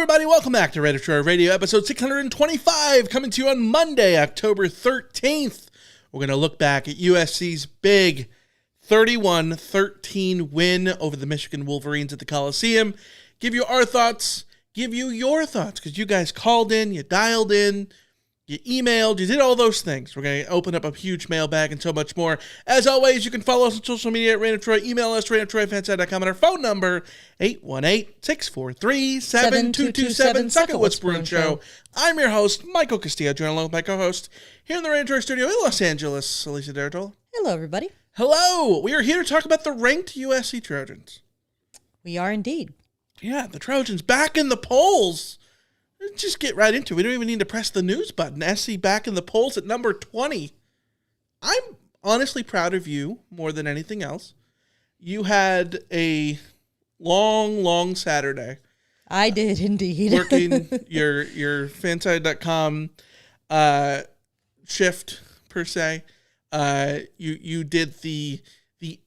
everybody. Welcome back to Rant Line Radio, episode 625, coming to you on Monday, October 13th. We're going to look back at USC's big 31-13 win over the Michigan Wolverines at the Coliseum. Give you our thoughts, give you your thoughts, because you guys called in, you dialed in, you emailed, you did all those things. We're going to open up a huge mailbag and so much more. As always, you can follow us on social media at Rant of Troy. Email us, rantoftroyfansite.com, and our phone number, 818-643-7227. Second Whispering Show. I'm your host, Michael Castillo, joined along with my co-host here in the Rant of Troy studio in Los Angeles, Alicia Derritol. Hello, everybody. Hello. We are here to talk about the ranked USC Trojans. We are indeed. Yeah, the Trojans back in the polls. Let's just get right into it. We don't even need to press the news button. SC back in the polls at number 20. I'm honestly proud of you more than anything else. You had a long Saturday. I did indeed. Working your fanside.com shift, per se. You did the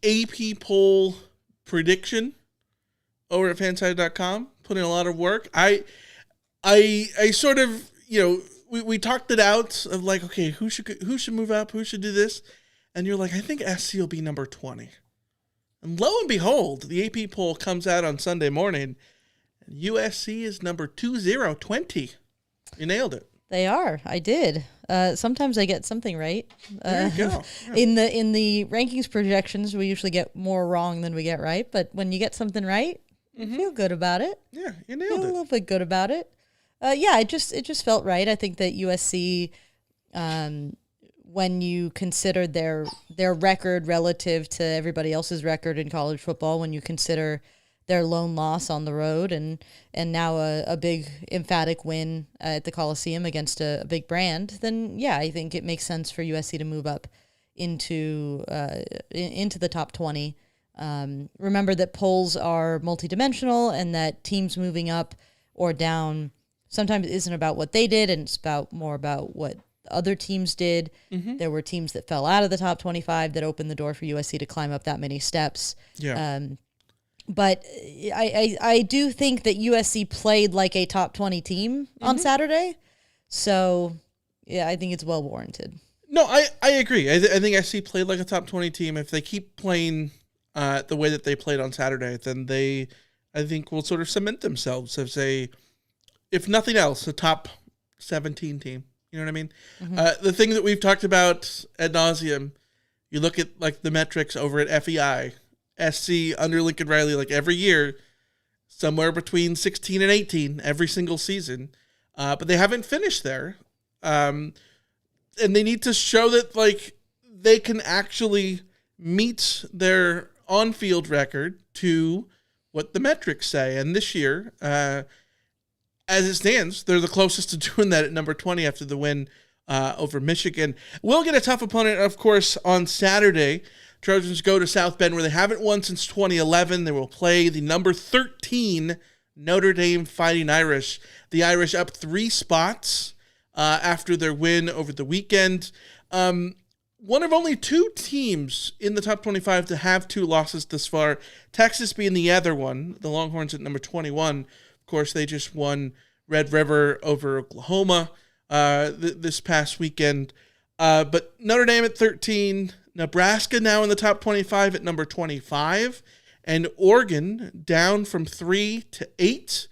AP poll prediction over at fanside.com. Put in a lot of work. I sort of, we talked it out of like, okay, who should move up? Who should do this? And you're like, I think SC will be number 20. And lo and behold, the AP poll comes out on Sunday morning. And USC is number 2020. You nailed it. They are. I did. Sometimes I get something right. There you go. Yeah. In the rankings projections, we usually get more wrong than we get right. But when you get something right, you feel good about it. Yeah, you nailed it. Feel a little bit good about it. It just felt right. I think that USC, when you consider their record relative to everybody else's record in college football, when you consider their lone loss on the road and now a big emphatic win at the Coliseum against a big brand, then I think it makes sense for USC to move up into the top 20. Remember that polls are multidimensional and that teams moving up or down sometimes isn't about what they did, and it's more about what other teams did. Mm-hmm. There were teams that fell out of the top 25 that opened the door for USC to climb up that many steps. Yeah. But I do think that USC played like a top 20 team on Saturday. So, I think it's well warranted. No, I agree. I think SC played like a top 20 team. If they keep playing the way that they played on Saturday, then they, I think, will sort of cement themselves as if nothing else, a top 17 team. You know what I mean? Mm-hmm. The thing that we've talked about ad nauseum, you look at like the metrics over at FEI, SC under Lincoln Riley, like every year, somewhere between 16 and 18 every single season. But they haven't finished there. And they need to show that like they can actually meet their on-field record to what the metrics say. And this year, as it stands, they're the closest to doing that at number 20 after the win over Michigan. We'll get a tough opponent, of course, on Saturday. Trojans go to South Bend, where they haven't won since 2011. They will play the number 13 Notre Dame Fighting Irish. The Irish up 3 spots after their win over the weekend. One of only 2 teams in the top 25 to have 2 losses this far. Texas being the other one. The Longhorns at number 21. Of course, they just won Red River over Oklahoma this past weekend. But Notre Dame at 13, Nebraska now in the top 25 at number 25, and Oregon down from 3 to 8.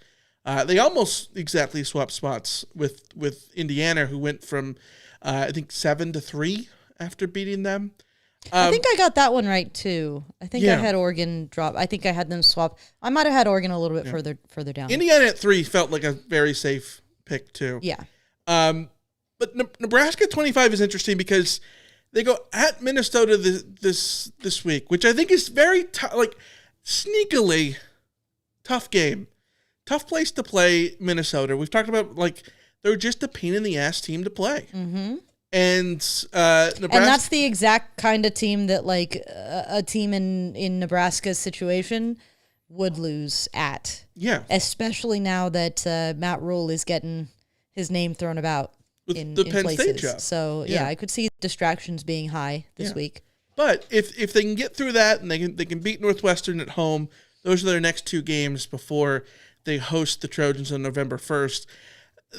They almost exactly swapped spots with Indiana, who went from, I think, 7 to 3 after beating them. I think I got that one right, too. I think I had Oregon drop. I think I had them swap. I might have had Oregon a little bit further down. Indiana at 3 felt like a very safe pick, too. Yeah. But Nebraska 25 is interesting because they go at Minnesota this week, which I think is very sneakily tough game. Tough place to play Minnesota. We've talked about, they're just a pain in the ass team to play. Mm-hmm. And Nebraska, and that's the exact kind of team that a team in Nebraska's situation would lose at. Yeah. Especially now that Matt Rule is getting his name thrown about in Penn places. State job. So I could see distractions being high this week. But if they can get through that and they can beat Northwestern at home, those are their next 2 games before they host the Trojans on November 1st,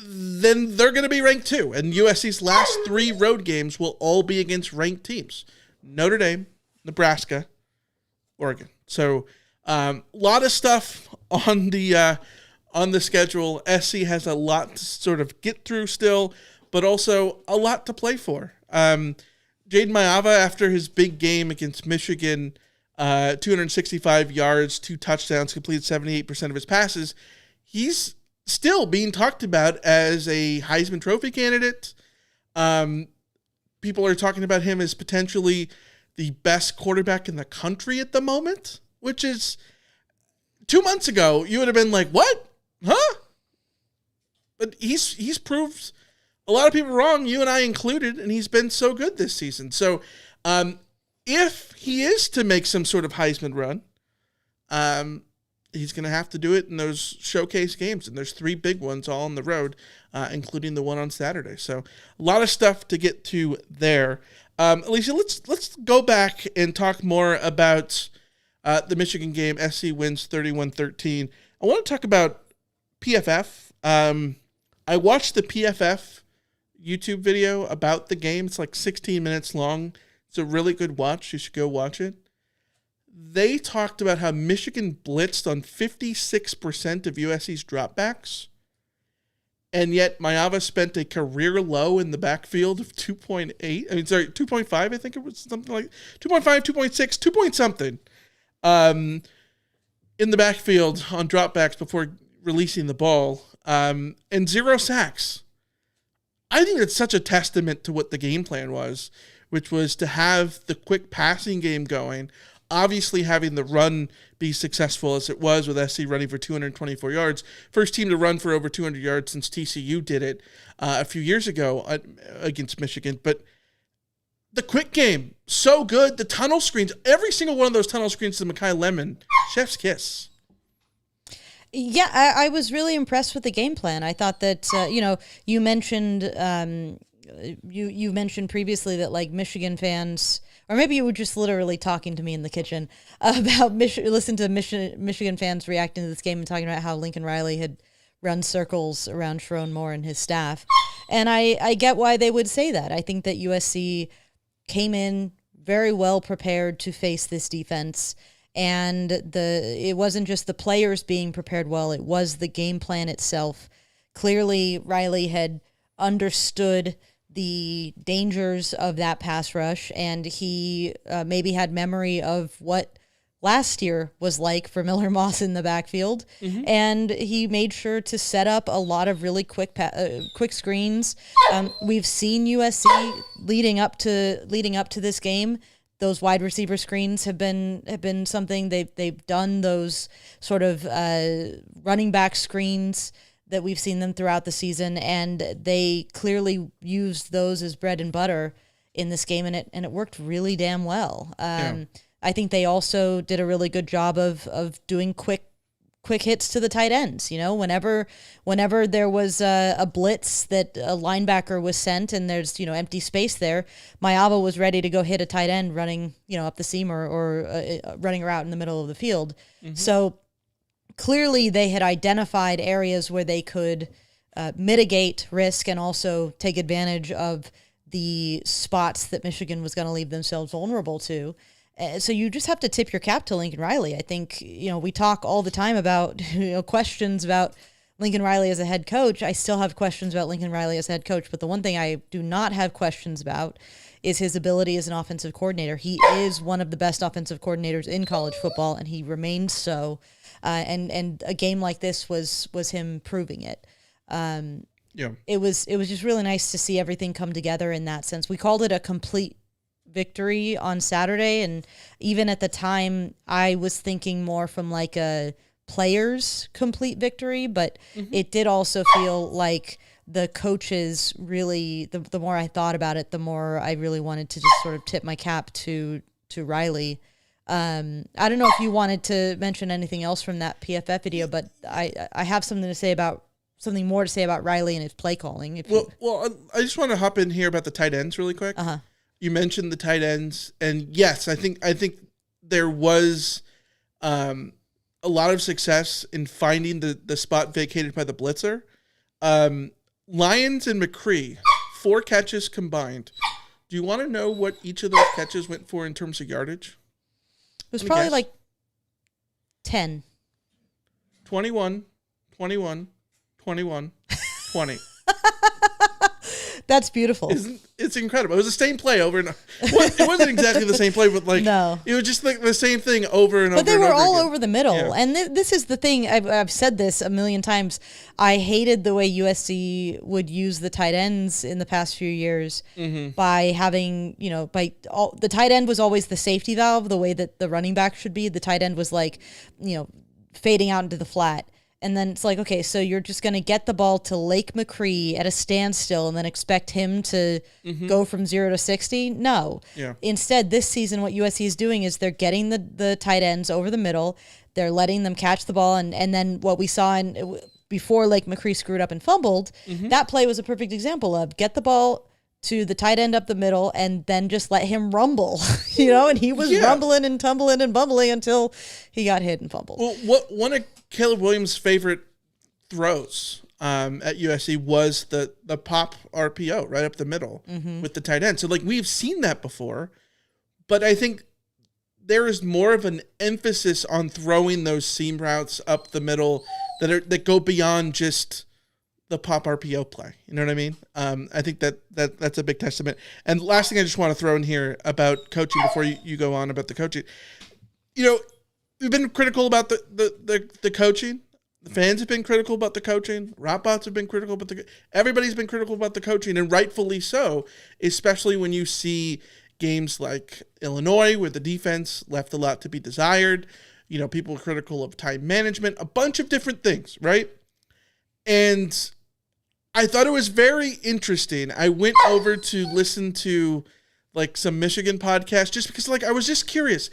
then they're going to be ranked 2. And USC's last 3 road games will all be against ranked teams. Notre Dame, Nebraska, Oregon. So a lot of stuff on the schedule. SC has a lot to sort of get through still, but also a lot to play for. Jaden Maiava, after his big game against Michigan, 265 yards, 2 touchdowns, completed 78% of his passes, he's still being talked about as a Heisman Trophy candidate. People are talking about him as potentially the best quarterback in the country at the moment, which is 2 months ago, you would have been like, what? Huh? But he's proved a lot of people wrong, you and I included, and he's been so good this season. So if he is to make some sort of Heisman run, he's going to have to do it in those showcase games, and there's 3 big ones all on the road, including the one on Saturday. So a lot of stuff to get to there. Alicia, let's go back and talk more about the Michigan game. SC wins 31-13. I want to talk about PFF. I watched the PFF YouTube video about the game. It's like 16 minutes long. It's a really good watch. You should go watch it. They talked about how Michigan blitzed on 56% of USC's dropbacks, and yet Maiava spent a career low in the backfield of 2.5, I think it was something like 2.5, 2.6, 2 point something in the backfield on dropbacks before releasing the ball, and 0 sacks. I think it's such a testament to what the game plan was, which was to have the quick passing game going, obviously having the run be successful as it was with SC running for 224 yards. First team to run for over 200 yards since TCU did it a few years ago against Michigan. But the quick game, so good. The tunnel screens, every single one of those tunnel screens to Mekhi Lemon, chef's kiss. Yeah, I was really impressed with the game plan. I thought that, you mentioned you mentioned previously that like Michigan fans, or maybe you were just literally talking to me in the kitchen about listen to Michigan fans reacting to this game and talking about how Lincoln Riley had run circles around Sharon Moore and his staff. And I get why they would say that. I think that USC came in very well prepared to face this defense. And it wasn't just the players being prepared well, it was the game plan itself. Clearly, Riley had understood the dangers of that pass rush, and he maybe had memory of what last year was like for Miller Moss in the backfield, and he made sure to set up a lot of really quick screens. We've seen USC leading up to this game. Those wide receiver screens have been something they've done. Those sort of running back screens that we've seen them throughout the season, and they clearly used those as bread and butter in this game, and it worked really damn well. I think they also did a really good job of doing quick hits to the tight ends. You know, whenever there was a blitz that a linebacker was sent and there's, empty space there, Maiava was ready to go hit a tight end running, up the seam or running out in the middle of the field. So clearly they had identified areas where they could mitigate risk and also take advantage of the spots that Michigan was going to leave themselves vulnerable to. So you just have to tip your cap to Lincoln Riley. I think, we talk all the time about, questions about Lincoln Riley as a head coach. I still have questions about Lincoln Riley as a head coach, but the one thing I do not have questions about is his ability as an offensive coordinator. He is one of the best offensive coordinators in college football, and he remains so. And a game like this was him proving it. It was just really nice to see everything come together in that sense. We called it a complete victory on Saturday, and even at the time I was thinking more from like a players complete victory, but it did also feel like the coaches really, the more I thought about it, the more I really wanted to just sort of tip my cap to Riley. I don't know if you wanted to mention anything else from that PFF video, but I have something more to say about Riley and his play calling. I just want to hop in here about the tight ends really quick. You mentioned the tight ends, and yes, I think there was a lot of success in finding the spot vacated by the blitzer. Lyons and McCree, 4 catches combined. Do you want to know what each of those catches went for in terms of yardage? It was probably like 10. 21, 21, 21, 20. That's beautiful. It's incredible. It was the same play over and over. Well, it wasn't exactly the same play, but like no. It was just like the same thing over and over. But they were all again. over the middle. Yeah. And this is the thing. I've said this a million times. I hated the way USC would use the tight ends in the past few years by having, the tight end was always the safety valve, the way that the running back should be. The tight end was like, fading out into the flat. And then it's like, okay, so you're just going to get the ball to Lake McCree at a standstill and then expect him to go from 0 to 60? No. Yeah. Instead, this season, what USC is doing is they're getting the tight ends over the middle. They're letting them catch the ball. And then what we saw before Lake McCree screwed up and fumbled, that play was a perfect example of get the ball to the tight end up the middle and then just let him rumble, and he was rumbling and tumbling and bumbling until he got hit and fumbled. Well, one of Caleb Williams' favorite throws at USC was the pop RPO right up the middle with the tight end. So like we've seen that before, but I think there is more of an emphasis on throwing those seam routes up the middle that go beyond just the pop RPO play. You know what I mean? I think that's a big testament. And last thing I just want to throw in here about coaching before you go on about the coaching. We've been critical about the coaching. The fans have been critical about the coaching. Rotbots have been critical about everybody's been critical about the coaching, and rightfully so, especially when you see games like Illinois where the defense left a lot to be desired. People are critical of time management, a bunch of different things, right? And I thought it was very interesting. I went over to listen to like some Michigan podcasts just because like I was just curious.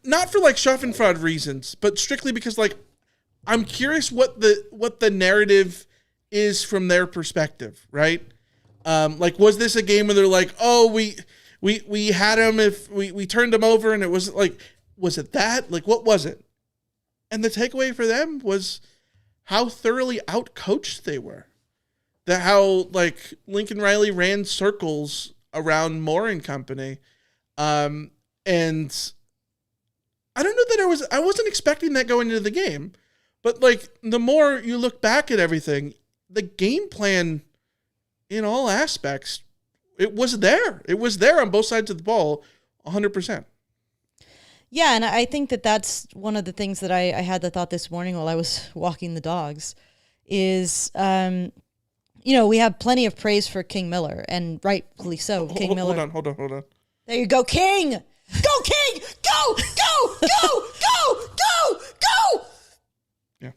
Not for like Schadenfreude reasons, but strictly because like I'm curious what the narrative is from their perspective, right? Like was this a game where they're like, "Oh, we had him if we turned him over," and it was like, was it that? Like what was it? And the takeaway for them was how thoroughly outcoached they were. How like Lincoln Riley ran circles around Moore and company. And I don't know that I wasn't expecting that going into the game, but like the more you look back at everything, the game plan in all aspects, it was there. It was there on both sides of the ball 100%. Yeah, and I think that's one of the things that I had the thought this morning while I was walking the dogs is, we have plenty of praise for King Miller, and rightfully so. King Miller. Hold on. There you go, King! Go, King! Go! Yeah.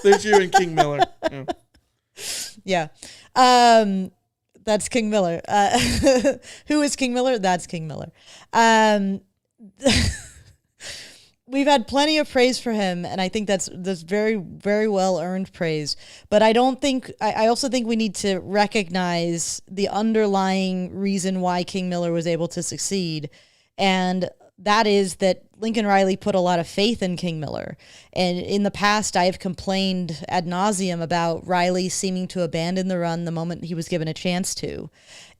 There's you and King Miller. Yeah. That's King Miller. Who is King Miller? That's King Miller. We've had plenty of praise for him, and I think that's very, very well earned praise. But I also think we need to recognize the underlying reason why King Miller was able to succeed, and that is that Lincoln Riley put a lot of faith in King Miller. And in the past, I have complained ad nauseum about Riley seeming to abandon the run the moment he was given a chance to.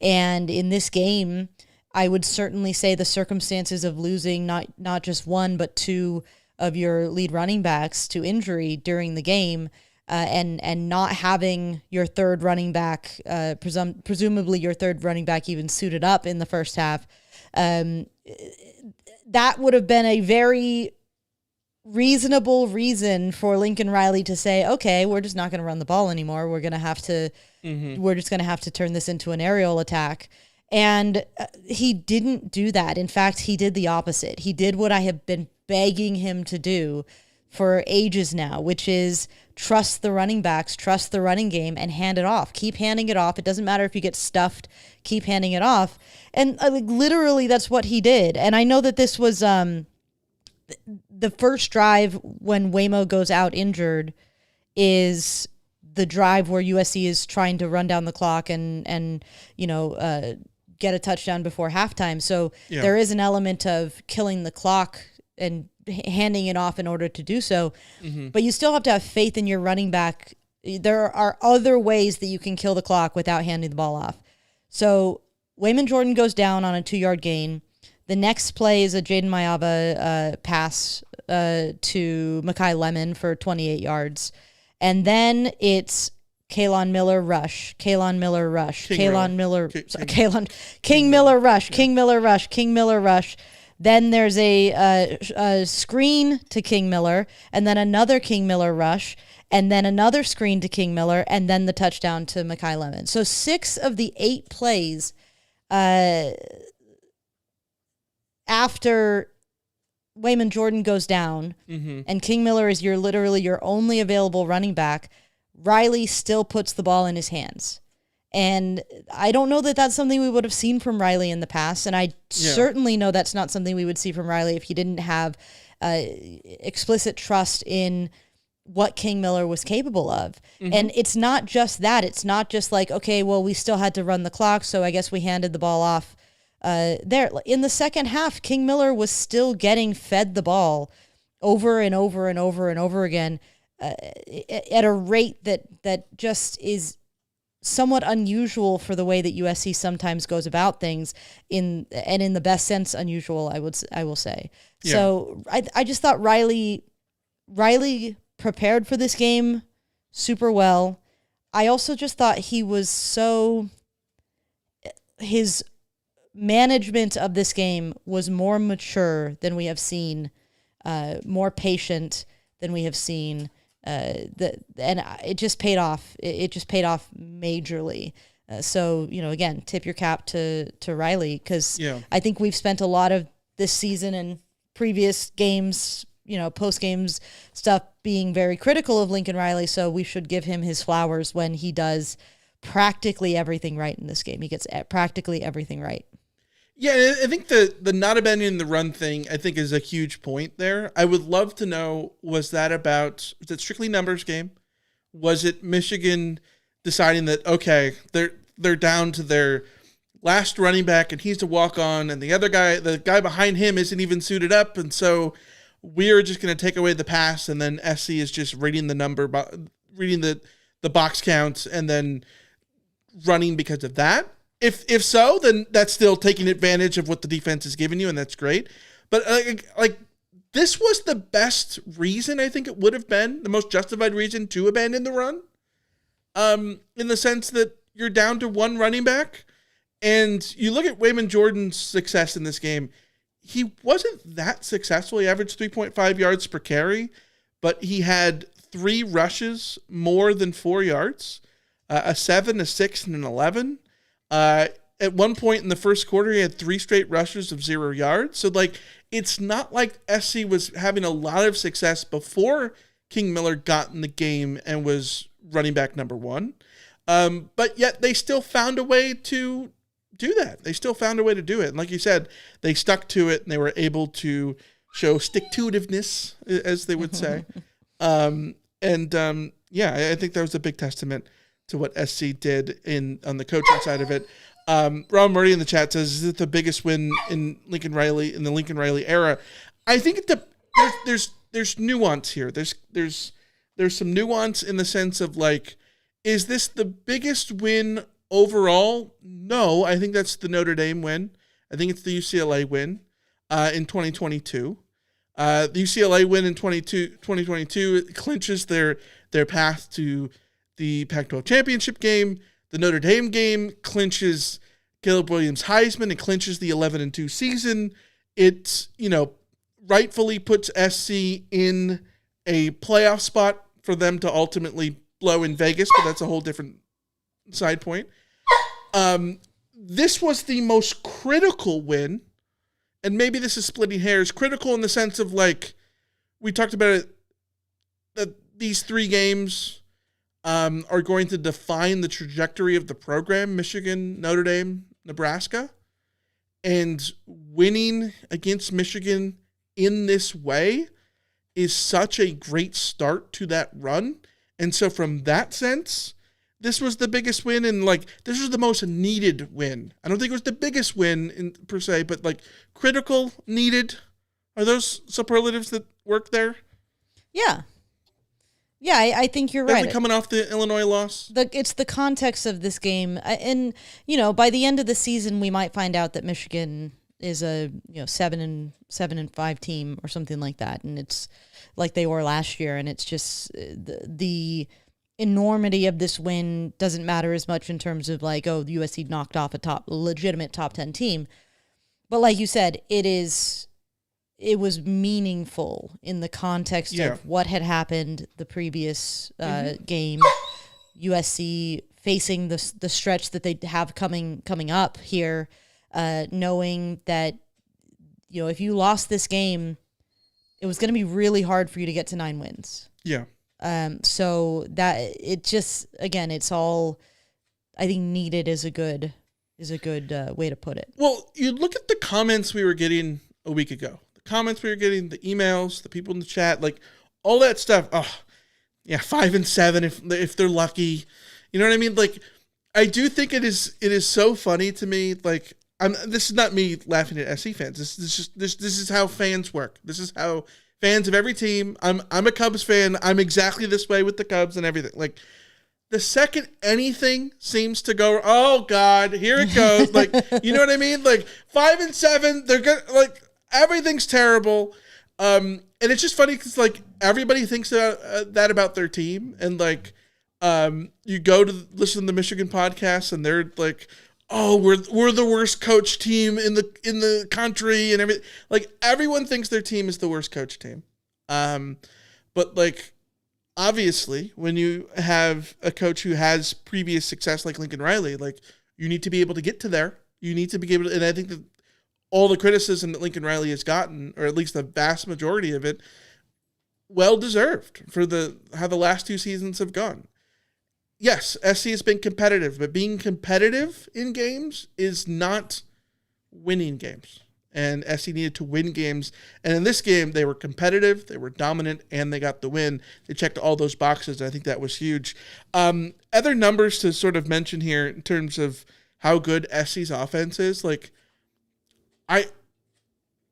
And in this game, I would certainly say the circumstances of losing not just one, but 2 of your lead running backs to injury during the game, and not having your third running back, presumably your third running back even suited up in the first half, that would have been a very reasonable reason for Lincoln Riley to say, okay, we're just not going to run the ball anymore. We're just going to have to turn this into an aerial attack. And he didn't do that. In fact, he did the opposite. He did what I have been begging him to do for ages now, which is trust the running backs, trust the running game, and hand it off. Keep handing it off. It doesn't matter if you get stuffed. Keep handing it off. And literally, that's what he did. And I know that this was the first drive when Waymo goes out injured is the drive where USC is trying to run down the clock and get a touchdown before halftime. So there is an element of killing the clock and handing it off in order to do so. Mm-hmm. But you still have to have faith in your running back. There are other ways that you can kill the clock without handing the ball off. So Wayman Jordan goes down on a 2-yard gain. The next play is a Jaden Mayava pass to Mekhi Lemon for 28 yards. And then it's King Miller rush. King Miller rush. Then there's a screen to King Miller, and then another King Miller rush, and then another screen to King Miller, and then the touchdown to Mekhi Lemon. So 6 of the 8 plays after Wayman Jordan goes down, and King Miller is literally your only available running back, Riley still puts the ball in his hands. And I don't know that that's something we would have seen from Riley in the past. And I certainly know that's not something we would see from Riley if he didn't have explicit trust in what King Miller was capable of. And it's not just that. It's not just like, okay, well, we still had to run the clock, so I guess we handed the ball off there. In the second half, King Miller was still getting fed the ball over and over and over and over again at a rate that just is somewhat unusual for the way that USC sometimes goes about things, in the best sense unusual, I will say. Yeah. So I just thought Riley prepared for this game super well. I also just thought his management of this game was more mature than we have seen, more patient than we have seen. And it just paid off. It just paid off majorly. So, again, tip your cap to Riley, because I think we've spent a lot of this season and previous games, post games stuff, being very critical of Lincoln Riley. So we should give him his flowers when he does practically everything right in this game. He gets practically everything right. Yeah, I think the not abandoning the run thing, I think, is a huge point there. I would love to know, was it strictly numbers game? Was it Michigan deciding that, okay, they're down to their last running back and he's to walk on, and the guy behind him isn't even suited up, and so we're just going to take away the pass, and then SC is just reading the box counts and then running because of that? If so, then that's still taking advantage of what the defense is giving you, and that's great. But this was the best reason, I think it would have been, the most justified reason to abandon the run, in the sense that you're down to one running back, and you look at Wayman Jordan's success in this game. He wasn't that successful. He averaged 3.5 yards per carry, but he had 3 rushes more than 4 yards, a 7, a 6, and an 11. At one point in the first quarter, he had 3 straight rushes of 0 yards. So, it's not like SC was having a lot of success before King Miller got in the game and was running back number 1. But yet they still found a way to do that. They still found a way to do it. And like you said, they stuck to it and they were able to show stick-to-itiveness, as they would say. I think that was a big testament to what SC did on the coaching side of it. Ron Murray in the chat says, "Is it the biggest win in the Lincoln Riley era?" I think there's nuance here. There's some nuance in the sense of, is this the biggest win overall? No, I think that's the Notre Dame win. I think it's the UCLA win in 2022. The UCLA win in 2022 clinches their path to the Pac-12 championship game. The Notre Dame game clinches Caleb Williams' Heisman and clinches the 11-2 season. It, rightfully puts SC in a playoff spot for them to ultimately blow in Vegas, but that's a whole different side point. This was the most critical win, and maybe this is splitting hairs, critical in the sense of, we talked about it, that these 3 games are going to define the trajectory of the program: Michigan, Notre Dame, Nebraska. And winning against Michigan in this way is such a great start to that run. And so from that sense, this was the biggest win, and this was the most needed win. I don't think it was the biggest win per se, but critical, needed, Are those superlatives that work there? Yeah. Yeah, I think you're right. Coming off the Illinois loss? It's the context of this game. And, by the end of the season, we might find out that Michigan is a 7-5 team or something like that. And it's like they were last year. And it's just the enormity of this win doesn't matter as much in terms of like, oh, USC knocked off a legitimate top 10 team. But like you said, it was meaningful in the context of what had happened the previous game. USC facing the stretch that they have coming up here, knowing that if you lost this game, it was going to be really hard for you to get to 9 wins. Yeah. So that it just it's all I think needed is a good way to put it. Well, you look at the comments we were getting a week ago. Comments we were getting, the emails, the people in the chat, like all that stuff. Oh, yeah, 5 and 7 if they're lucky. You know what I mean? Like, I do think it is so funny to me. Like, this is not me laughing at SC fans. This is how fans work. This is how fans of every team. I'm a Cubs fan. I'm exactly this way with the Cubs and everything. Like, the second anything seems to go, oh God, here it goes. Like, you know what I mean? Like 5 and 7, they're good. Like, everything's terrible. And it's just funny because, like, everybody thinks that about their team. And, like, you go to listen to the Michigan podcast and they're like, oh, we're the worst coach team in the country and everything. Like, everyone thinks their team is the worst coach team. But, like, obviously, when you have a coach who has previous success like Lincoln Riley, like, you need to be able to get to there. You need to be able to, and I think that all the criticism that Lincoln Riley has gotten, or at least the vast majority of it, well-deserved for how the last 2 seasons have gone. Yes, SC has been competitive, but being competitive in games is not winning games. And SC needed to win games. And in this game, they were competitive, they were dominant, and they got the win. They checked all those boxes, and I think that was huge. Other numbers to sort of mention here in terms of how good SC's offense is, like, I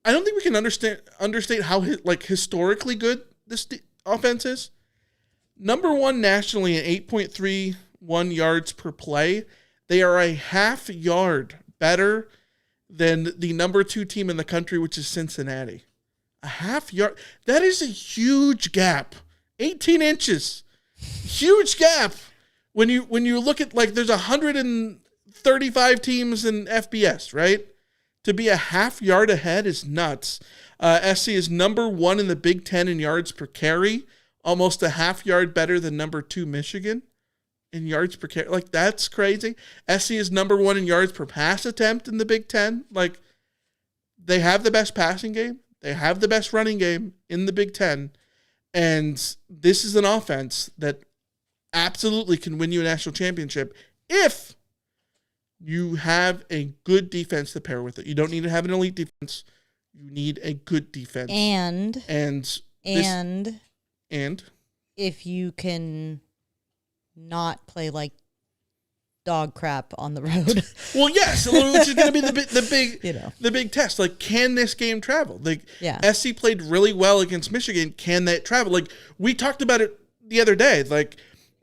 don't think we can understate how historically good this offense is. Number 1 nationally at 8.31 yards per play. They are a half yard better than the number 2 team in the country, which is Cincinnati. A half yard. That is a huge gap. 18 inches. Huge gap. When you look at, like, there's 135 teams in FBS, right? To be a half yard ahead is nuts. SC is number 1 in the Big Ten in yards per carry, almost a half yard better than number 2 Michigan in yards per carry. Like, that's crazy. SC is number 1 in yards per pass attempt in the Big Ten. Like, they have the best passing game. They have the best running game in the Big Ten. And this is an offense that absolutely can win you a national championship if you have a good defense to pair with it. You don't need to have an elite defense. You need a good defense. And if you can not play like dog crap on the road. Well, yes, which is going to be the big test. Like, can this game travel? Like, SC played really well against Michigan. Can that travel? Like, we talked about it the other day. Like,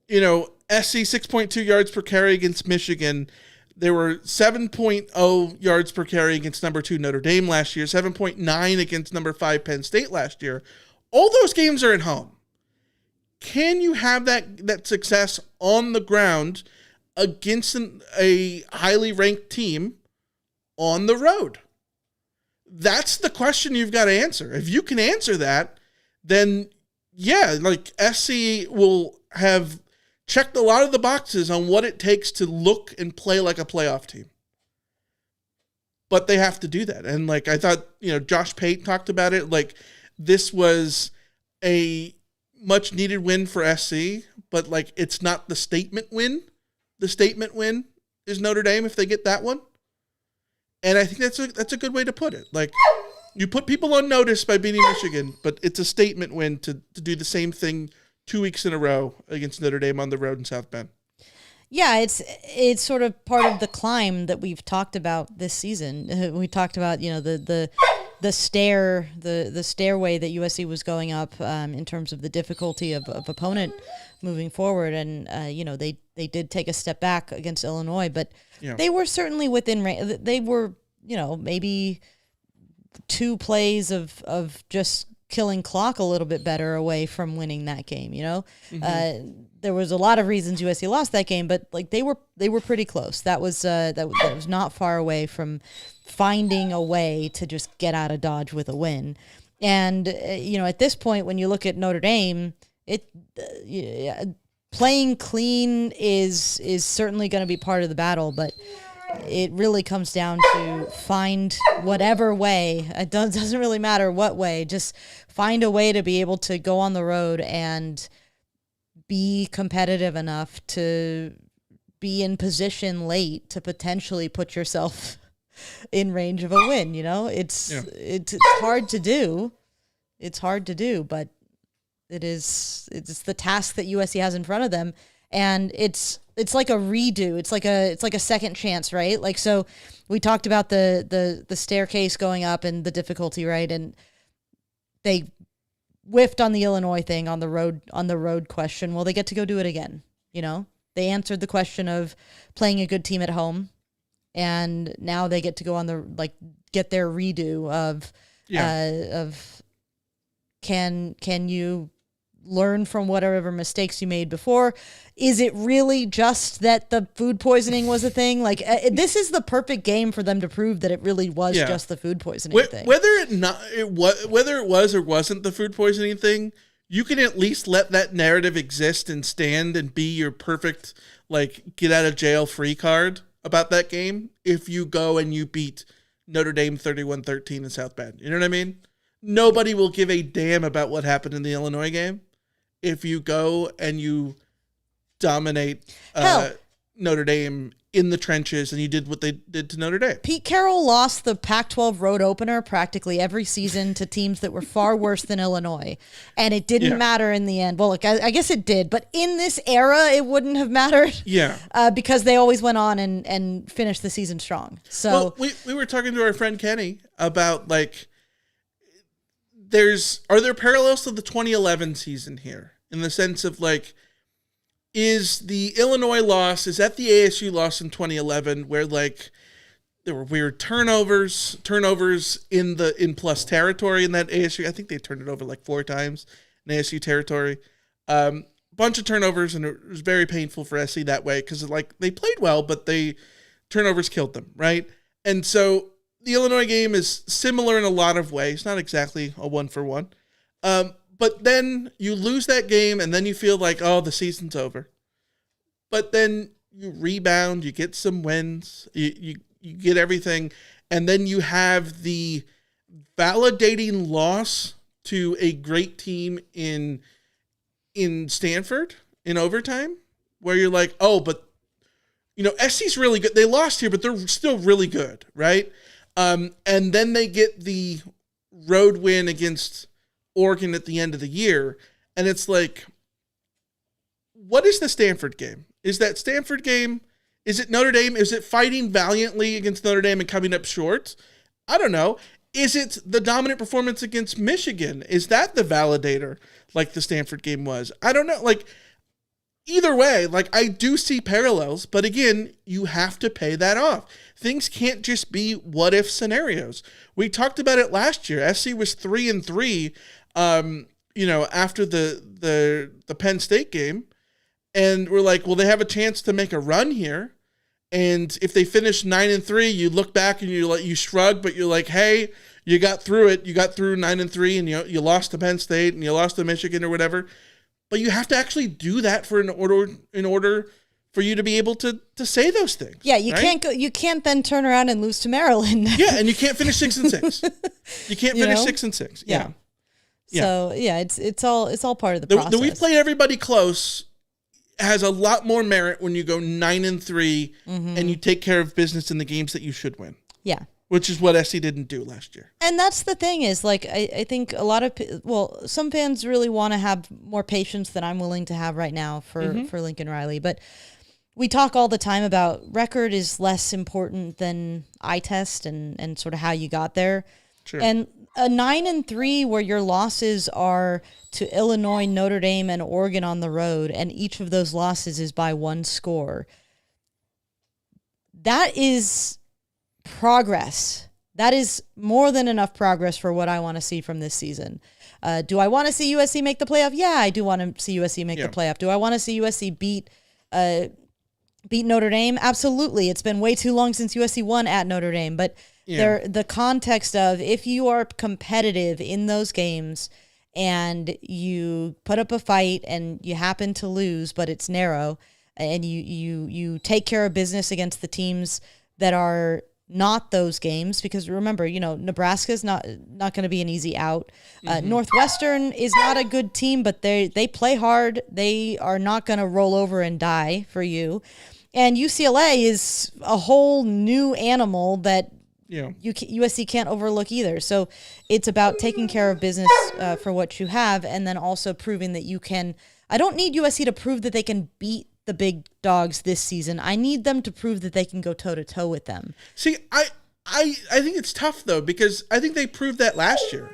SC 6.2 yards per carry against Michigan. There were 7.0 yards per carry against number 2 Notre Dame last year, 7.9 against number 5 Penn State last year. All those games are at home. Can you have that success on the ground against a highly ranked team on the road? That's the question you've got to answer. If you can answer that, then yeah, like, SC will have checked a lot of the boxes on what it takes to look and play like a playoff team. But they have to do that. And, like, I thought, Josh Pate talked about it. Like, this was a much needed win for SC, but, like, it's not the statement win. The statement win is Notre Dame if they get that one. And I think that's a good way to put it. Like, you put people on notice by beating Michigan, but it's a statement win to do the same thing 2 weeks in a row against Notre Dame on the road in South Bend. Yeah, it's sort of part of the climb that we've talked about this season. We talked about, the the stairway that USC was going up in terms of the difficulty of opponent moving forward. And, they did take a step back against Illinois, but they were certainly within range. They were, maybe 2 plays of just killing clock a little bit better away from winning that game. There was a lot of reasons USC lost that game, but like they were pretty close. That was not far away from finding a way to just get out of Dodge with a win. And at this point, when you look at Notre Dame, playing clean is certainly going to be part of the battle, but it really comes down to find whatever way. It doesn't really matter what way. Just find a way to be able to go on the road and be competitive enough to be in position late to potentially put yourself in range of a win. It's hard to do. It's hard to do, but it's the task that USC has in front of them. And it's like a redo. It's like a second chance, right? Like, so we talked about the staircase going up and the difficulty, right? And they whiffed on the Illinois thing on the road question. Well, they get to go do it again. They answered the question of playing a good team at home, and now they get to go on get their redo of can you learn from whatever mistakes you made before? Is it really just that the food poisoning was a thing? Like, this is the perfect game for them to prove that it really was just the food poisoning thing. Whether it was or wasn't the food poisoning thing, you can at least let that narrative exist and stand and be your perfect, get out of jail free card about that game if you go and you beat Notre Dame 31-13 in South Bend. You know what I mean? Nobody will give a damn about what happened in the Illinois game if you go and you dominate Notre Dame in the trenches and you did what they did to Notre Dame. Pete Carroll lost the Pac-12 road opener practically every season to teams that were far worse than Illinois. And it didn't matter in the end. Well, look, I guess it did. But in this era, it wouldn't have mattered. Yeah. Because they always went on and finished the season strong. So we were talking to our friend Kenny about, are there parallels to the 2011 season here in the sense of is the Illinois loss, is that the ASU loss in 2011 where there were weird turnovers in plus territory in that ASU? I think they turned it over 4 times in ASU territory. Bunch of turnovers, and it was very painful for SC that way because they played well, but turnovers killed them, right? And so the Illinois game is similar in a lot of ways, not exactly a 1-for-1. But then you lose that game, and then you feel the season's over. But then you rebound, you get some wins, you get everything, and then you have the validating loss to a great team in Stanford in overtime, where you're but SC's really good. They lost here, but they're still really good, right? And then they get the road win against Oregon at the end of the year. And it's what is the Stanford game? Is that Stanford game? Is it Notre Dame? Is it fighting valiantly against Notre Dame and coming up short? I don't know. Is it the dominant performance against Michigan? Is that the validator the Stanford game was? I don't know. Either way, I do see parallels, but again, you have to pay that off. Things can't just be what if scenarios. We talked about it last year. SC was 3-3, after the Penn State game, and we're well, they have a chance to make a run here. And if they finish 9-3, you look back and you shrug, but you're hey, you got through it. You got through 9-3, and you lost to Penn State and you lost to Michigan or whatever. But you have to actually do that in order for you to be able to say those things. Yeah, you can't then turn around and lose to Maryland. Yeah, and you can't finish 6-6. You can't finish 6-6. Yeah. So it's all part of the process. We've played everybody close has a lot more merit when you go 9-3 and you take care of business in the games that you should win. Yeah. Which is what SC didn't do last year. And that's the thing is, I think a lot of, some fans really want to have more patience than I'm willing to have right now for Lincoln Riley. But we talk all the time about record is less important than eye test and sort of how you got there. Sure. And a 9-3 where your losses are to Illinois, Notre Dame, and Oregon on the road, and each of those losses is by one score. That is progress. That is more than enough progress for what I want to see from this season. Do I want to see USC make the playoff? Yeah, I do want to see USC make the playoff. Do I want to see USC beat Notre Dame? Absolutely. It's been way too long since USC won at Notre Dame. But the context of if you are competitive in those games and you put up a fight and you happen to lose, but it's narrow, and you take care of business against the teams that are not those games, because remember, Nebraska's not going to be an easy out. Northwestern is not a good team, but they play hard. They are not going to roll over and die for you. And UCLA is a whole new animal that USC can't overlook either. So it's about taking care of business for what you have, and then also proving that you can. I don't need USC to prove that they can beat the big dogs this season. I need them to prove that they can go toe-to-toe with them. See, I think it's tough, though, because I think they proved that last year.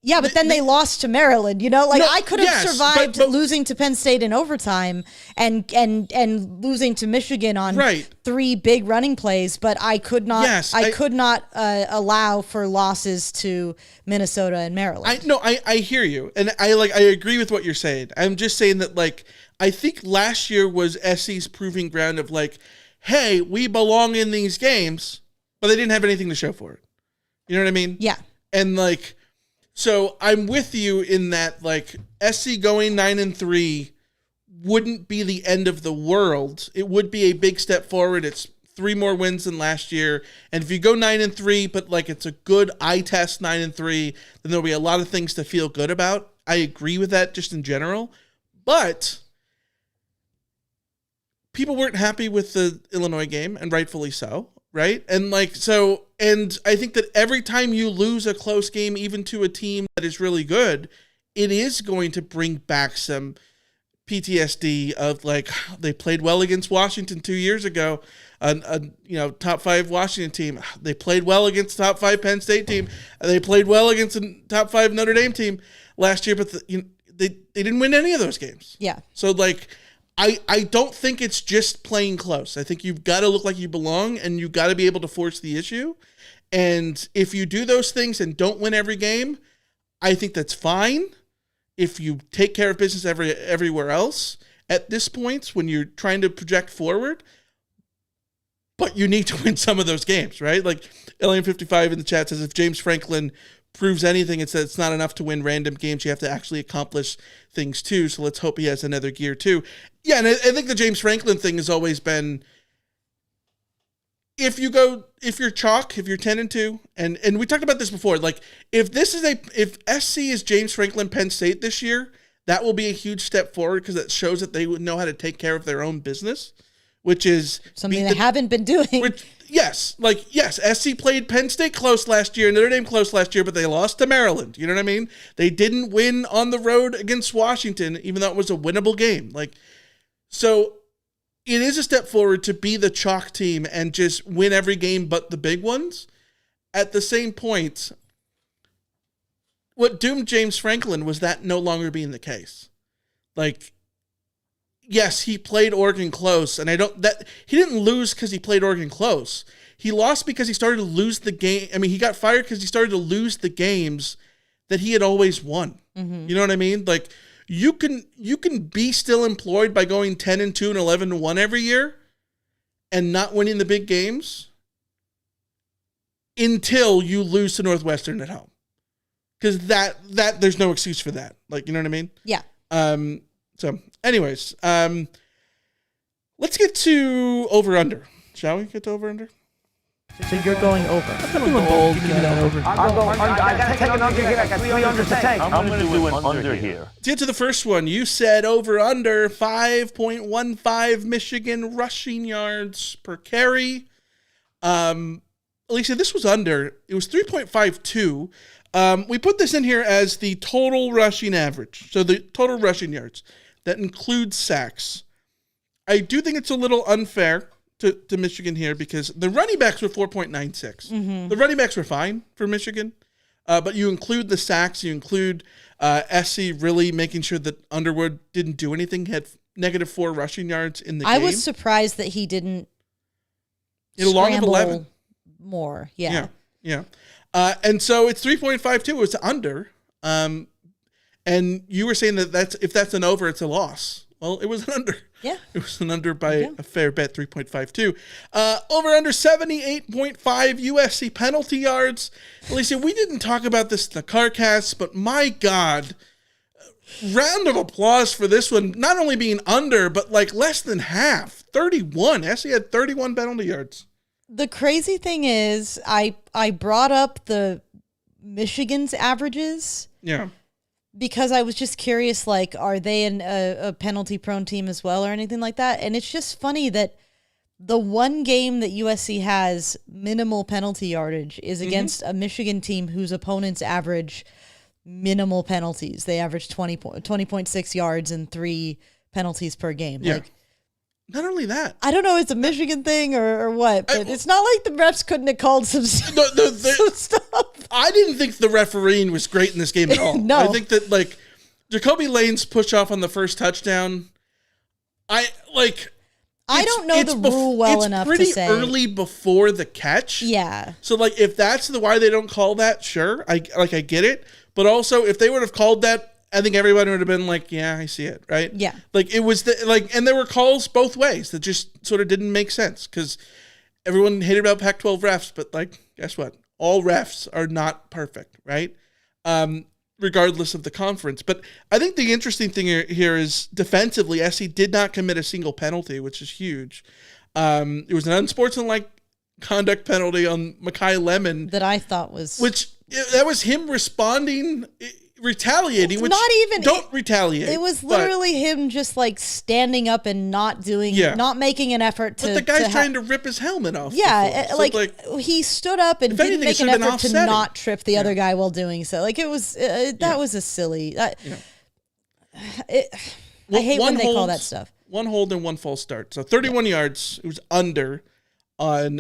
Yeah, but then they lost to Maryland, I could have survived losing to Penn State in overtime and losing to Michigan on 3 big running plays, but I could not could not allow for losses to Minnesota and Maryland. I hear you, and I agree with what you're saying. I'm just saying that I think last year was SC's proving ground of hey, we belong in these games, but they didn't have anything to show for it. You know what I mean? Yeah. And so I'm with you in that SC going 9-3 wouldn't be the end of the world. It would be a big step forward. It's 3 more wins than last year. And if you go 9-3, but it's a good eye test 9-3, then there'll be a lot of things to feel good about. I agree with that just in general. But people weren't happy with the Illinois game, and rightfully so. Right? And and I think that every time you lose a close game, even to a team that is really good, it is going to bring back some PTSD of they played well against Washington 2 years ago, top 5 Washington team. They played well against top 5 Penn State team. They played well against a top 5 Notre Dame team last year, but they didn't win any of those games. Yeah. So I don't think it's just playing close. I think you've got to look like you belong, and you've got to be able to force the issue. And if you do those things and don't win every game, I think that's fine. If you take care of business everywhere else at this point when you're trying to project forward, but you need to win some of those games, right? Alien55 in the chat says if James Franklin proves anything, it's that it's not enough to win random games. You have to actually accomplish things too. So let's hope he has another gear too. Yeah, and I think the James Franklin thing has always been, if you're chalk, if you're 10-2, and we talked about this before, if SC is James Franklin Penn State this year, that will be a huge step forward because it shows that they would know how to take care of their own business, which is something they haven't been doing. Yes, SC played Penn State close last year, Notre Dame close last year, but they lost to Maryland. You know what I mean? They didn't win on the road against Washington, even though it was a winnable game. So it is a step forward to be the chalk team and just win every game but the big ones. At the same point, what doomed James Franklin was that no longer being the case. Yes, he played Oregon close, and he didn't lose because he played Oregon close. He lost because he started to lose the game. I mean, he got fired because he started to lose the games that he had always won. Mm-hmm. You know what I mean? You can be still employed by going 10-2 and 11-1 every year and not winning the big games until you lose to Northwestern at home. Because that there's no excuse for that. You know what I mean? Yeah. So anyways, let's get to over-under. Shall we get to over-under? So you're going over. I'm going bold. Give me that over. I'm going under. I got to take an under here. I got 3 unders to take. I'm going to do an under here. To get to the first one, you said over-under 5.15 Michigan rushing yards per carry. Alicia, this was under. It was 3.52. We put this in here as the total rushing average. So the total rushing yards. That includes sacks. I do think it's a little unfair to Michigan here because the running backs were 4.96. The running backs were fine for Michigan, but you include the sacks, you include SC really making sure that Underwood didn't do anything. He had -4 rushing yards in the game. I was surprised that he didn't in a long of 11 more. Yeah. And so it's 3.52. It's under. And you were saying that if that's an over, it's a loss. Well, it was an under. Yeah. It was an under by a fair bet, 3.52. Over under 78.5 USC penalty yards. Alicia, we didn't talk about this in the CarCast, but my God, round of applause for this one. Not only being under, but like less than half, 31. SC had 31 penalty yards. The crazy thing is, I brought up the Michigan's averages. Yeah. Because I was just curious, like, are they a penalty-prone team as well or anything like that? And it's just funny that the one game that USC has minimal penalty yardage is against a Michigan team whose opponents average minimal penalties. They average 20.6 yards and 3 penalties per game. Yeah. Like, not only that. I don't know if it's a Michigan thing or what, but it's not like the refs couldn't have called some stuff. I didn't think the refereeing was great in this game at all. No. I think that, like, Jacoby Lane's push off on the first touchdown, I don't know the rule well enough to say. It's pretty early before the catch. Yeah. So, like, if that's why they don't call that, sure. I get it. But also, if they would have called that, I think everybody would have been like, yeah, I see it, right? Yeah. Like, it was, and there were calls both ways that just sort of didn't make sense because everyone hated about Pac-12 refs, but, like, guess what? All refs are not perfect, right? Regardless of the conference. But I think the interesting thing here is defensively, SC did not commit a single penalty, which is huge. It was an unsportsmanlike conduct penalty on Mekhi Lemon. That I thought was... That was him responding... retaliating, which not even don't retaliate. It was literally him just like standing up and not making an effort to. But the guy's trying to rip his helmet off. Yeah, so like he stood up and didn't make an effort to not trip the other guy while doing so. Like it was that was a silly. I hate when they call that stuff. One hold and one false start. So 31 yards. It was under on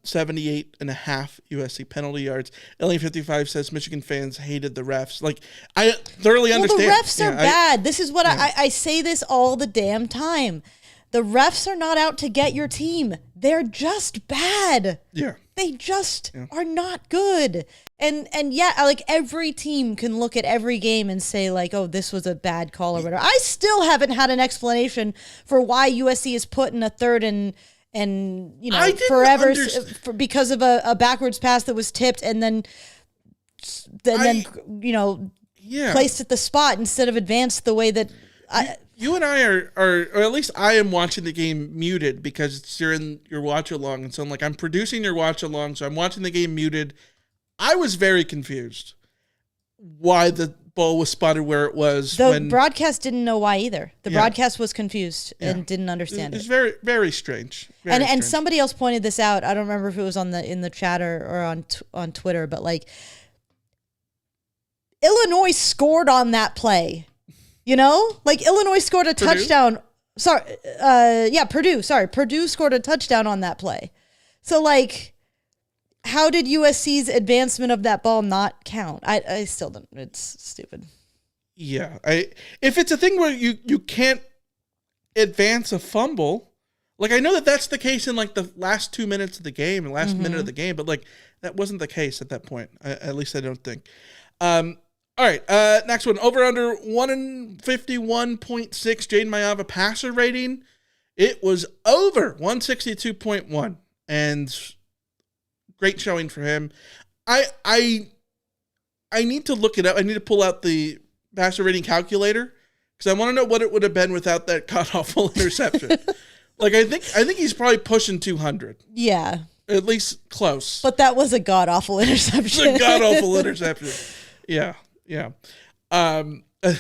78.5 USC penalty yards. LA55 says Michigan fans hated the refs. Like, I thoroughly understand. The refs are bad. This is what I say this all the damn time. The refs are not out to get your team. They're just bad. Yeah. They just are not good. And like every team can look at every game and say like, oh, this was a bad call or whatever. I still haven't had an explanation for why USC is put in a third and forever because of a backwards pass that was tipped and then placed at the spot instead of advanced the way that you and I are, or at least I am watching the game muted because it's during your watch along, and so I'm like, I'm producing your watch along, so I'm watching the game muted. I was very confused why the ball was spotted where it was. The broadcast didn't know why either. The broadcast was confused and didn't understand it. It's very, very strange. And somebody else pointed this out. I don't remember if it was in the chat or on Twitter, but like Illinois scored on that play. You know? Like Illinois scored a touchdown. Purdue. Sorry, Purdue scored a touchdown on that play. So like, how did USC's advancement of that ball not count? I still don't. It's stupid. Yeah. If it's a thing where you can't advance a fumble, like I know that that's the case in like the last 2 minutes of the game and last minute of the game, but like that wasn't the case at that point. At least I don't think. All right. Next one. Over under 151.6 Jaden Mayava passer rating. It was over 162.1 and great showing for him. I need to look it up. I need to pull out the passer rating calculator because I want to know what it would have been without that god-awful interception. Like I think he's probably pushing 200. Yeah. At least close. But that was a god-awful interception. It's a god-awful interception. Yeah. Yeah. There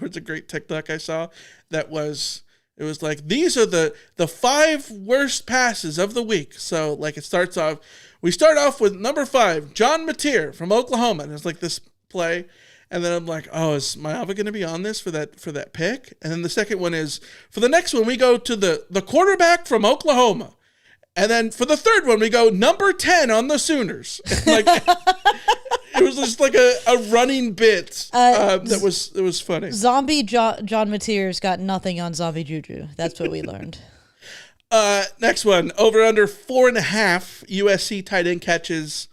was a great TikTok I saw it was like, these are the 5 worst passes of the week. So like we start off with number 5, John Mateer from Oklahoma. And it's like this play. And then I'm like, oh, is Mayava going to be on this for that pick? And then the second one is, for the next one, we go to the quarterback from Oklahoma. And then for the third one, we go number 10 on the Sooners. Like, it was just like a running bit that was funny. Zombie John Mateers got nothing on Zombie Juju. That's what we learned. Next one, over under 4.5 USC tight end catches.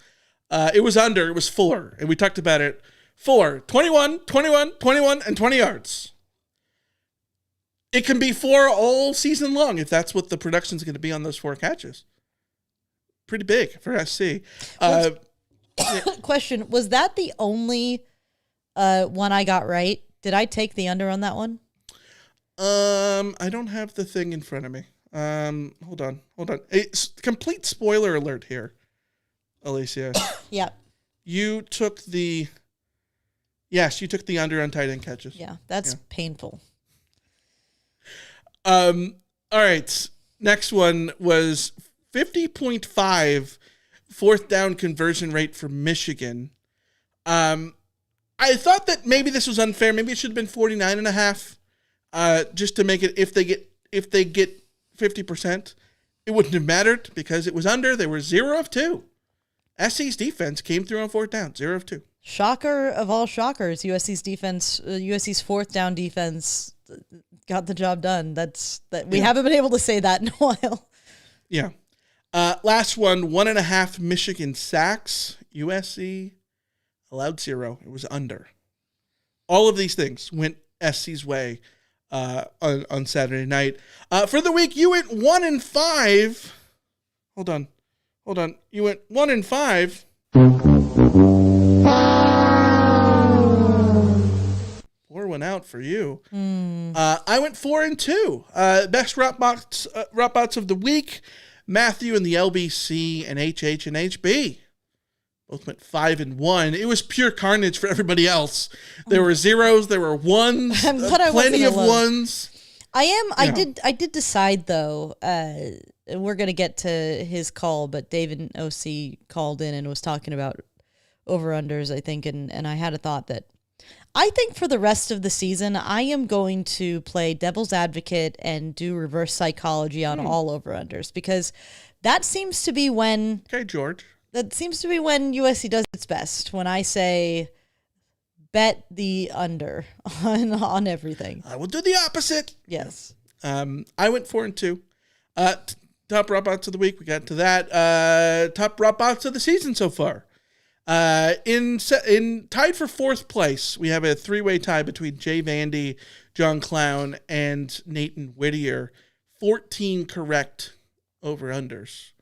It was under, it was 4, and we talked about it. 4, 21, 21, 21, and 20 yards. It can be 4 all season long if that's what the production's going to be on those 4 catches. Pretty big for SC. Question, was that the only one I got right? Did I take the under on that one? I don't have the thing in front of me. Hold on. It's complete spoiler alert here, Alicia. Yeah. You took the under on tight end catches. Yeah, that's painful. All right. Next one was 50.5 fourth down conversion rate for Michigan. I thought that maybe this was unfair. Maybe it should have been 49.5. Just to make it, if they get 50%, it wouldn't have mattered because it was under. They were 0 of 2. SC's defense came through on fourth down, 0 of 2. Shocker of all shockers, USC's fourth down defense got the job done. We haven't been able to say that in a while. Yeah. Last one, 1.5 Michigan sacks. USC allowed 0. It was under. All of these things went SC's way on Saturday night. For the week, you went 1-5. Hold on. You went 1-5. Went out for you. I went 4-2. Best dropouts of the week. Matthew and the LBC and HH and HB both went 5-1. It was pure carnage for everybody else. There were 0s, there were 1s, plenty of 1s. I did decide though. We're gonna get to his call, but David OC called in and was talking about over-unders, I think, and I had a thought that I think for the rest of the season, I am going to play devil's advocate and do reverse psychology on all over-unders because that seems to be when... Okay, George. That seems to be when USC does its best, when I say bet the under on everything. I will do the opposite. Yes. I went 4-2. Top dropouts of the week, we got to that. Top dropouts of the season so far. In tied for 4th place, we have a 3-way tie between Jay Vandy, John Clown, and Nathan Whittier. 14 correct over-unders.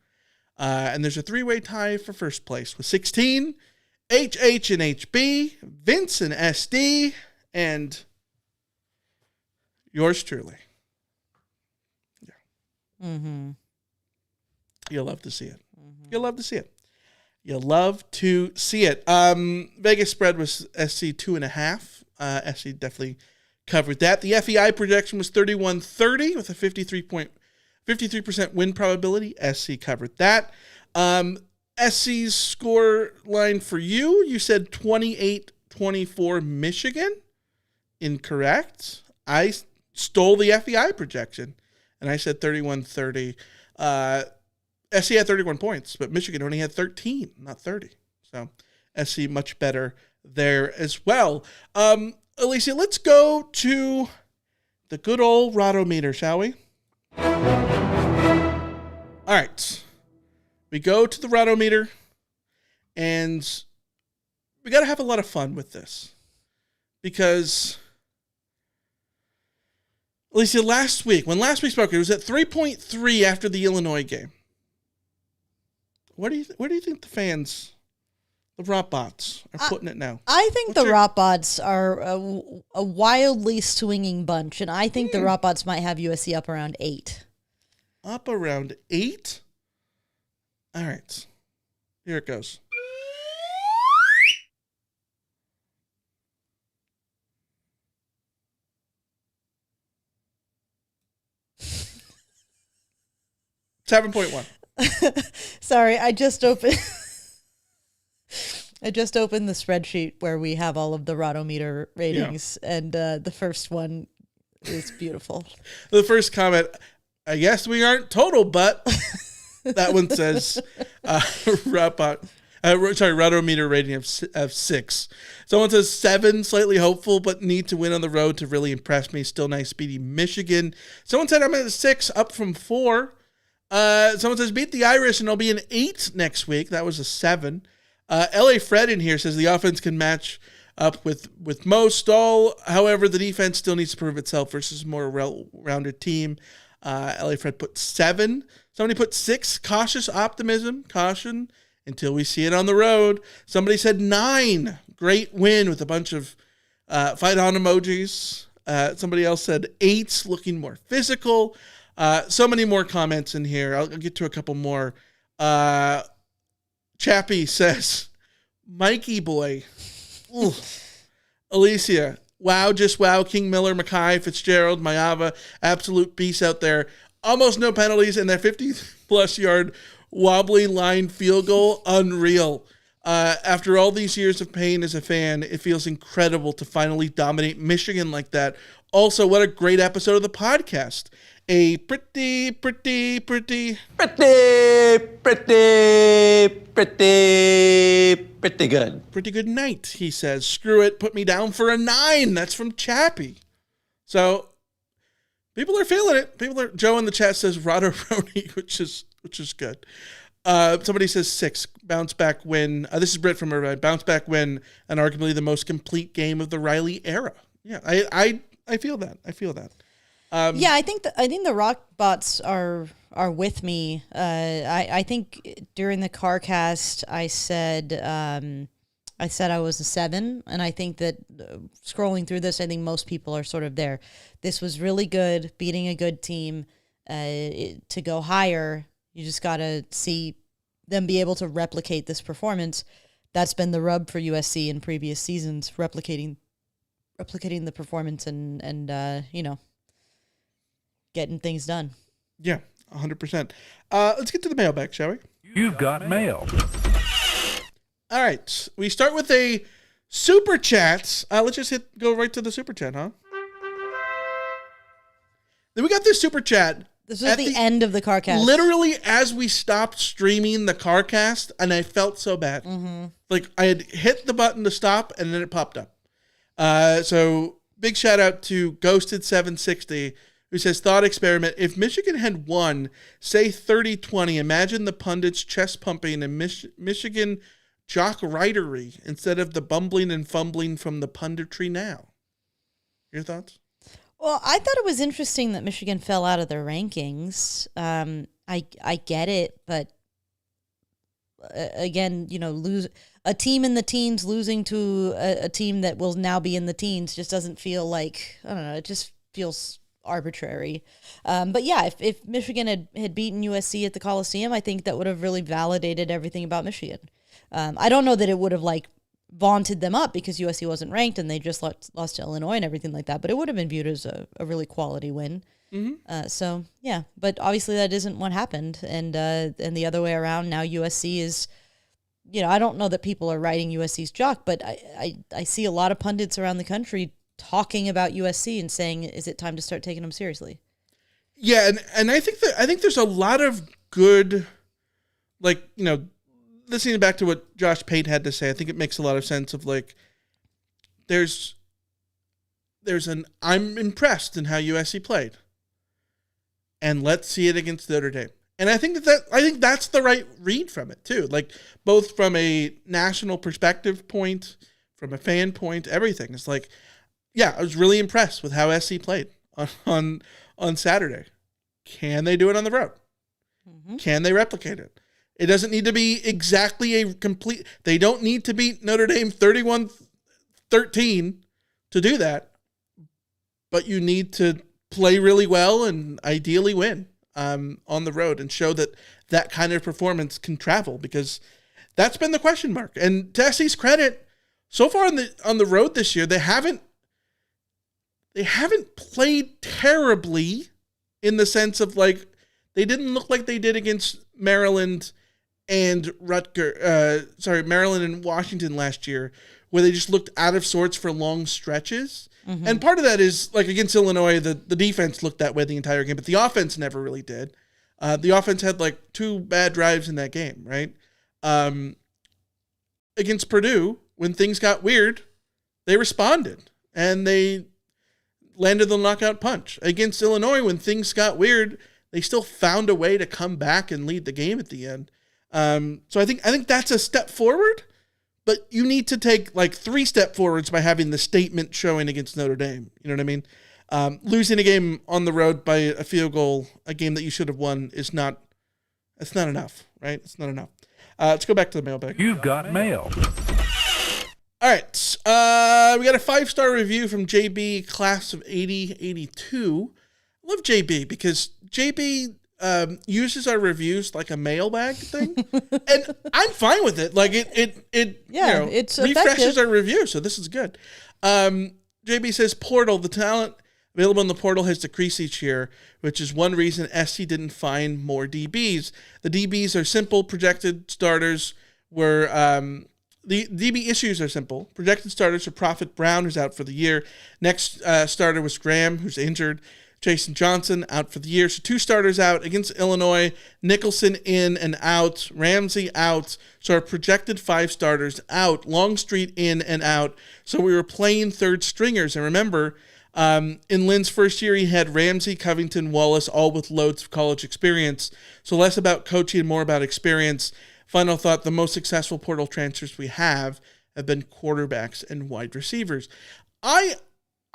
And there's a 3-way tie for 1st place with 16, HH and HB, Vince and SD, and yours truly. Yeah. Mm-hmm. You'll love to see it. You'll love to see it. You love to see it. Vegas spread was SC 2.5. SC definitely covered that. The FEI projection was 31-30 with a 53% win probability. SC covered that. SC's score line for you said 28-24 Michigan. Incorrect. I stole the FEI projection, and I said 31-30. SC had 31 points, but Michigan only had 13, not 30. So SC much better there as well. Alicia, let's go to the good old Rotometer, shall we? All right. We go to the Rotometer, and we got to have a lot of fun with this. Because, Alicia, when last week spoke, it was at 3.3 after the Illinois game. Where do you think the fans, the Rotbots, are putting it now? I think Rotbots are a wildly swinging bunch, and I think the Rotbots might have USC up around 8. Up around 8? All right. Here it goes. $7.1. Sorry, I just opened the spreadsheet where we have all of the Rotometer ratings, and the first one is beautiful. The first comment, I guess we aren't total, but That one says Rotometer rating of 6. Someone says 7, slightly hopeful, but need to win on the road to really impress me. Still nice, speedy Michigan. Someone said I'm at a 6, up from 4. Someone says beat the Irish and I'll be an 8 next week. That was a 7. LA Fred in here says the offense can match up with most all. However, the defense still needs to prove itself versus a more well-rounded team. LA Fred put 7. Somebody put 6. Cautious optimism. Caution until we see it on the road. Somebody said 9. Great win with a bunch of fight on emojis. Somebody else said 8. Looking more physical. So many more comments in here. I'll get to a couple more. Chappie says, Mikey boy. Ooh. Alicia, wow, just wow. King Miller, Mackay, Fitzgerald, Mayava, absolute beasts out there. Almost no penalties, and their 50-plus yard wobbly line field goal, unreal. After all these years of pain as a fan, it feels incredible to finally dominate Michigan like that. Also, what a great episode of the podcast. A pretty good night, he says. Screw it, put me down for a 9. That's from Chappie. So people are feeling it. Joe in the chat says Rado Roni, which is good. Somebody says 6, bounce back win. This is Britt from Irvine. Bounce back win, and arguably the most complete game of the Riley era. Yeah, I feel that. Yeah, I think the rock bots are with me. I think during the CarCast I said I was a 7, and I think that scrolling through this, I think most people are sort of there. This was really good, beating a good team. To go higher, you just got to see them be able to replicate this performance. That's been the rub for USC in previous seasons, replicating the performance and getting things done. Yeah, 100%. Let's get to the mailbag, shall we? You've got mail. All right. We start with a super chat. Let's just go right to the super chat, huh? Then we got this super chat. This was the end of the CarCast. Literally as we stopped streaming the CarCast, and I felt so bad. Mm-hmm. Like I had hit the button to stop, and then it popped up. So big shout out to Ghosted760, who says, thought experiment. If Michigan had won, say 30-20, imagine the pundits chest pumping and Michigan jock ridery instead of the bumbling and fumbling from the punditry now. Your thoughts? Well, I thought it was interesting that Michigan fell out of their rankings. I get it, but again, lose a team in the teens losing to a team that will now be in the teens just doesn't feel like, I don't know, it just feels arbitrary. But yeah, if Michigan had beaten USC at the Coliseum, I think that would have really validated everything about Michigan. I don't know that it would have vaunted them up because USC wasn't ranked and they just lost to Illinois and everything like that, but it would have been viewed as a really quality win. Mm-hmm. So yeah, but obviously that isn't what happened. And the other way around, now USC is, I don't know that people are writing USC's jock, but I see a lot of pundits around the country talking about USC and saying, is it time to start taking them seriously? Yeah. And I think there's a lot of good, listening back to what Josh Pate had to say, I think it makes a lot of sense of there's I'm impressed in how USC played. And let's see it against Notre Dame. And I think that's the right read from it too. Both from a national perspective point, from a fan point, everything. It's I was really impressed with how SC played on Saturday. Can they do it on the road? Mm-hmm. Can they replicate it? It doesn't need to be exactly a complete... They don't need to beat Notre Dame 31-13 to do that. But you need to play really well and ideally win on the road and show that kind of performance can travel, because that's been the question mark. And to SC's credit, so far on the road this year, they haven't played terribly in the sense of they didn't look like they did against Maryland and Maryland and Washington last year, where they just looked out of sorts for long stretches. Mm-hmm. And part of that is against Illinois, the defense looked that way the entire game, but the offense never really did. The offense had like 2 bad drives in that game, right? Against Purdue, when things got weird, they responded and they landed the knockout punch. Against Illinois, when things got weird, they still found a way to come back and lead the game at the end. So I think that's a step forward, but you need to take like 3 step forwards by having the statement showing against Notre Dame. You know what I mean? Losing a game on the road by a field goal, a game that you should have won, it's not enough, right? It's not enough. Let's go back to the mailbag. You've got mail. All right. We got a 5-star review from JB, class of 8082. I love JB because JB uses our reviews like a mailbag thing, and I'm fine with it. Like it it's refreshes effective. our review, so this is good. JB says Portal, the talent available in the portal has decreased each year, which is one reason SC didn't find more DBs. The DBs are simple. Projected starters were the DB issues are simple. Projected starters are Prophet Brown, who's out for the year. Next starter was Graham, who's injured. Jason Johnson out for the year. So 2 starters out against Illinois. Nicholson in and out. Ramsey out. So our projected 5 starters out. Longstreet in and out. So we were playing 3rd stringers. And remember, in Lynn's first year, he had Ramsey, Covington, Wallace, all with loads of college experience. So less about coaching and more about experience. Final thought, the most successful portal transfers we have been quarterbacks and wide receivers. I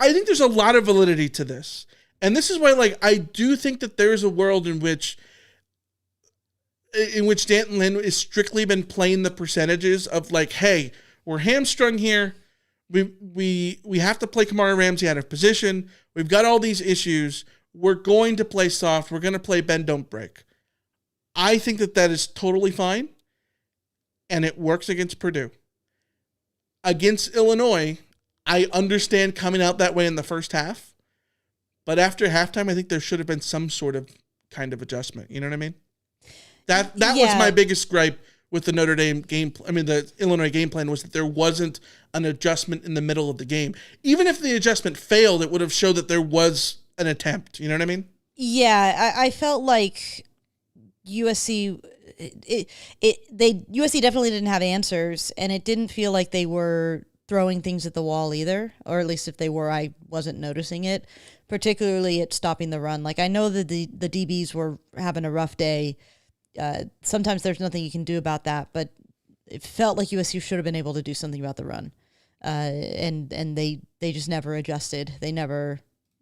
think there's a lot of validity to this. And this is why, like, I do think that there's a world in which Danton Lynn has strictly been playing the percentages of like, hey, we're hamstrung here. We have to play Kamara Ramsey out of position. We've got all these issues. We're going to play soft. We're going to play bend, don't break. I think that is totally fine, and it works against Purdue. Against Illinois, I understand coming out that way in the first half. But after halftime, I think there should have been some sort of kind of adjustment. You know what I mean? That was my biggest gripe with the Notre Dame the Illinois game plan, was that there wasn't an adjustment in the middle of the game. Even if the adjustment failed, it would have showed that there was an attempt. You know what I mean? Yeah, I felt like USC USC definitely didn't have answers, and it didn't feel like they were throwing things at the wall either, or at least if they were, I wasn't noticing it, particularly at stopping the run. Like, I know that the DBs were having a rough day. Sometimes there's nothing you can do about that, but it felt like USC should have been able to do something about the run. And they just never adjusted. They never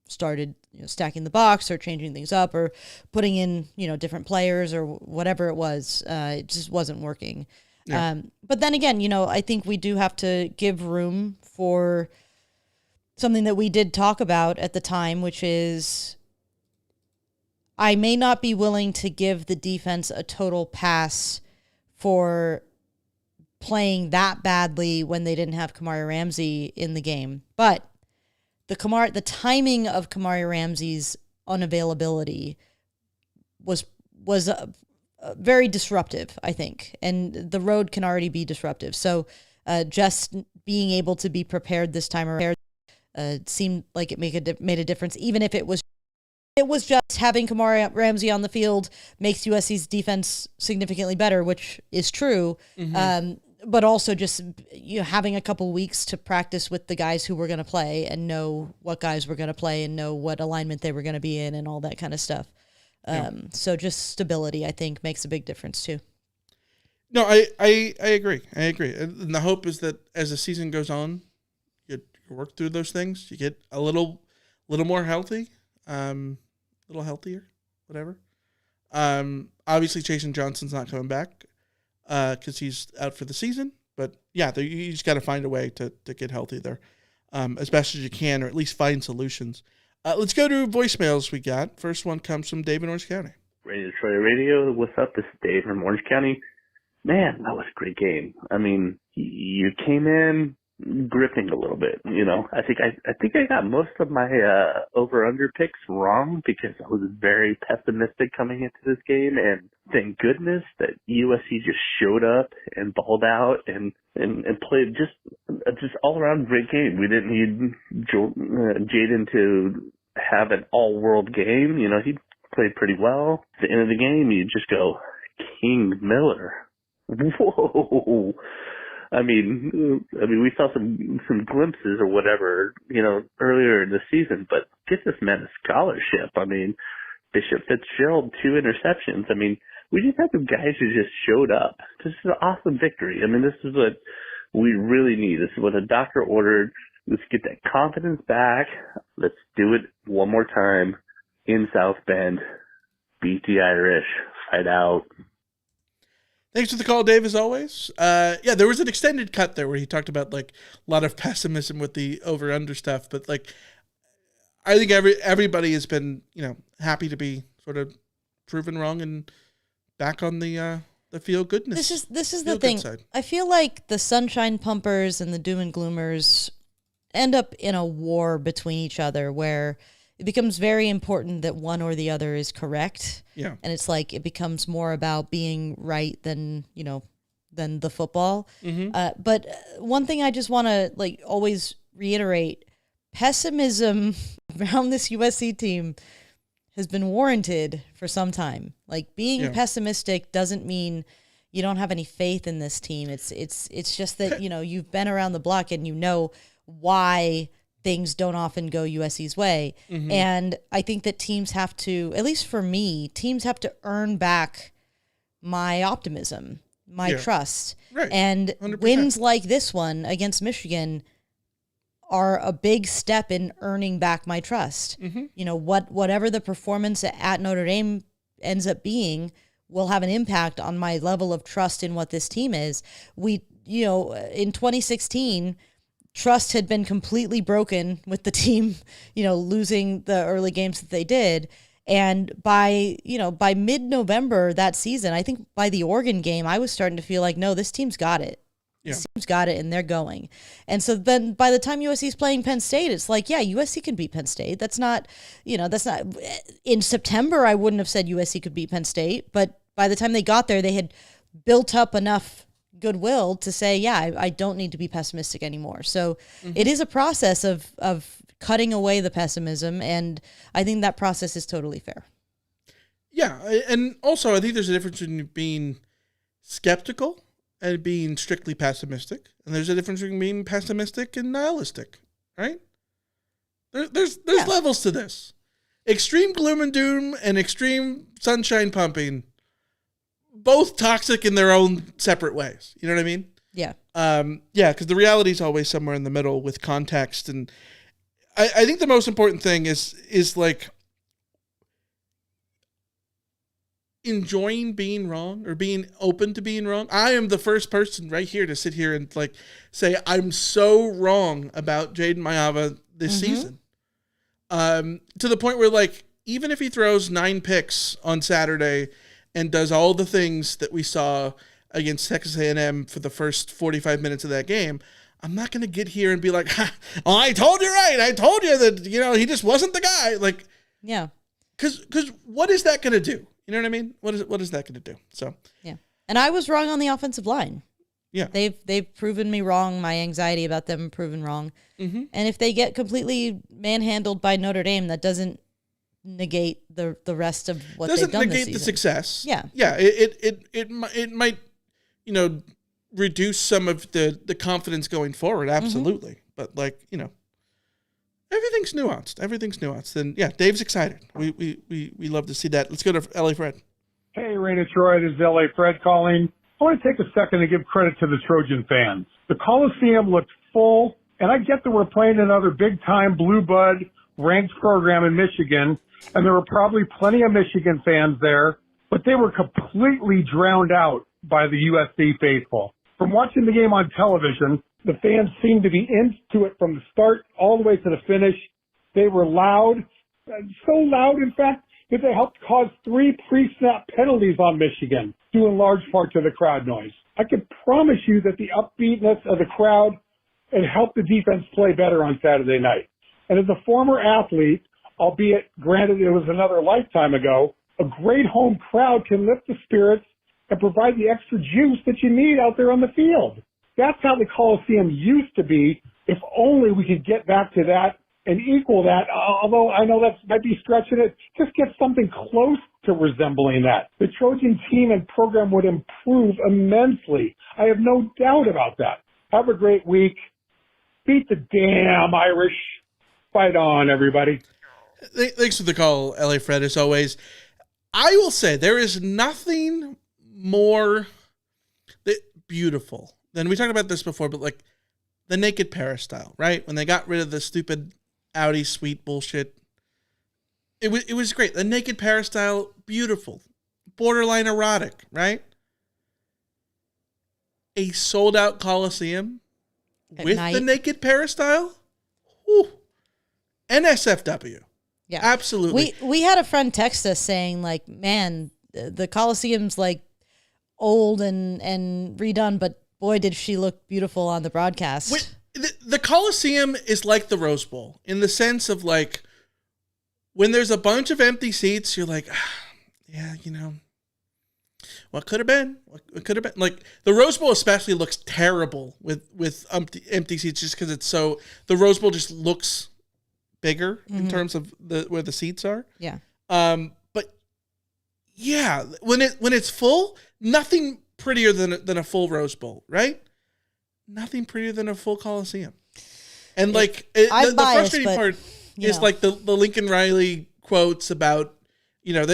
started stacking the box or changing things up or putting in different players or whatever it was. It just wasn't working. Yeah. But then again, I think we do have to give room for something that we did talk about at the time, which is I may not be willing to give the defense a total pass for playing that badly when they didn't have Kamari Ramsey in the game. But the timing of Kamari Ramsey's unavailability was very disruptive, I think. And the road can already be disruptive. So just being able to be prepared this time around seemed like it made a difference, even if it was just having Kamari Ramsey on the field makes USC's defense significantly better, which is true. Mm-hmm. But also just having a couple weeks to practice with the guys who were going to play and know what guys were going to play and know what alignment they were going to be in and all that kind of stuff. So just stability, I think, makes a big difference too. No, I agree. And the hope is that as the season goes on, you work through those things. You get a little more healthy, a little healthier, whatever. Obviously, Jason Johnson's not coming back because he's out for the season. But yeah, you just got to find a way to get healthy there as best as you can, or at least find solutions. Let's go to voicemails we got. First one comes from Dave in Orange County. Radio Troy Radio, what's up? This is Dave from Orange County. Man, that was a great game. I mean, you came in gripping a little bit, I think I got most of my over-under picks wrong because I was very pessimistic coming into this game, and thank goodness that USC just showed up and balled out and played just all-around great game. We didn't need Jaden to have an all-world game. He played pretty well. At the end of the game, you just go, King Miller. Whoa. I mean, we saw some glimpses or whatever, earlier in the season, but get this man a scholarship. I mean, Bishop Fitzgerald, 2 interceptions. I mean, we just had some guys who just showed up. This is an awesome victory. I mean, this is what we really need. This is what the doctor ordered. Let's get that confidence back. Let's do it one more time in South Bend. Beat the Irish. Fight out. Thanks for the call, Dave, as always. Yeah, there was an extended cut there where he talked about like a lot of pessimism with the over-under stuff, but like I think everybody has been, happy to be sort of proven wrong and back on the feel goodness. This is the thing. Side. I feel like the sunshine pumpers and the doom and gloomers end up in a war between each other where it becomes very important that one or the other is correct. Yeah. And it's like it becomes more about being right than the football. Mm-hmm. But one thing I just want to always reiterate, pessimism around this USC team has been warranted for some time. Like being pessimistic doesn't mean you don't have any faith in this team. It's just that, you've been around the block and you know why things don't often go USC's way. Mm-hmm. And I think that teams have to, at least for me, teams have to earn back my optimism, my trust. Right. And 100%. Wins like this one against Michigan are a big step in earning back my trust. Mm-hmm. Whatever the performance at Notre Dame ends up being will have an impact on my level of trust in what this team is. In 2016, trust had been completely broken with the team, losing the early games that they did. And by mid-November that season, I think by the Oregon game, I was starting to feel like, no, this team's got it. Yeah. This team's got it, and they're going. And so then by the time USC's playing Penn State, it's like, yeah, USC can beat Penn State. That's not, in September, I wouldn't have said USC could beat Penn State. But by the time they got there, they had built up enough goodwill to say, yeah, I don't need to be pessimistic anymore. So it is a process of cutting away the pessimism, and I think that process is totally fair. Yeah, and also I think there's a difference between being skeptical and being strictly pessimistic, and there's a difference between being pessimistic and nihilistic, right? There's levels to this. Extreme gloom and doom and extreme sunshine pumping, both toxic in their own separate ways. You know what I mean? Yeah. Because the reality is always somewhere in the middle with context, and I think the most important thing is like enjoying being wrong or being open to being wrong. I am the first person right here to sit here and like say I'm so wrong about Jaden Mayava this season. To the point where like even if he throws 9 picks on Saturday and does all the things that we saw against Texas A&M for the first 45 minutes of that game, I'm not going to get here and be like, I told you right. I told you that, he just wasn't the guy. Like, yeah. Because what is that going to do? You know what I mean? What is that going to do? So yeah, and I was wrong on the offensive line. Yeah, they've proven me wrong. My anxiety about them proven wrong. Mm-hmm. And if they get completely manhandled by Notre Dame, that doesn't negate the rest of what they've done this season. Doesn't negate the success. Yeah, yeah. It might reduce some of the confidence going forward. Absolutely, but like everything's nuanced. And yeah, Dave's excited. We love to see that. Let's go to LA Fred. Hey, Rain and Troy, this is LA Fred calling. I want to take a second to give credit to the Trojan fans. The Coliseum looked full, and I get that we're playing another big-time blue blood ranked program in Michigan, and there were probably plenty of Michigan fans there, but they were completely drowned out by the USC faithful. From watching the game on television, the fans seemed to be into it from the start all the way to the finish. They were loud, so loud, in fact, that they helped cause 3 pre-snap penalties on Michigan, due in large part to the crowd noise. I can promise you that the upbeatness of the crowd had helped the defense play better on Saturday night. And as a former athlete, albeit granted it was another lifetime ago, a great home crowd can lift the spirits and provide the extra juice that you need out there on the field. That's how the Coliseum used to be. If only we could get back to that and equal that, although I know that might be stretching it, just get something close to resembling that. The Trojan team and program would improve immensely. I have no doubt about that. Have a great week. Beat the damn Irish. Fight on, everybody. Thanks for the call, LA Fred, as always. I will say there is nothing more beautiful than, we talked about this before, but like the naked peristyle, right? When they got rid of the stupid Audi suite bullshit. It was great. The naked peristyle, beautiful. Borderline erotic, right? A sold out Coliseum with the naked peristyle? Whew. NSFW. Yeah. Absolutely. We had a friend text us saying, like, man, the Coliseum's like old and redone, but boy, did she look beautiful on the broadcast. The Coliseum is like the Rose Bowl in the sense of, like, when there's a bunch of empty seats, you're like, yeah, you know, what could have been? What could have been? Like, the Rose Bowl especially looks terrible with empty seats, just because it's so, the Rose Bowl just looks bigger in terms of where the seats are. Yeah. But yeah, when it's full, nothing prettier than a full Rose Bowl, right? Nothing prettier than a full Coliseum. And like the frustrating part is like the Lincoln Riley quotes about, you know,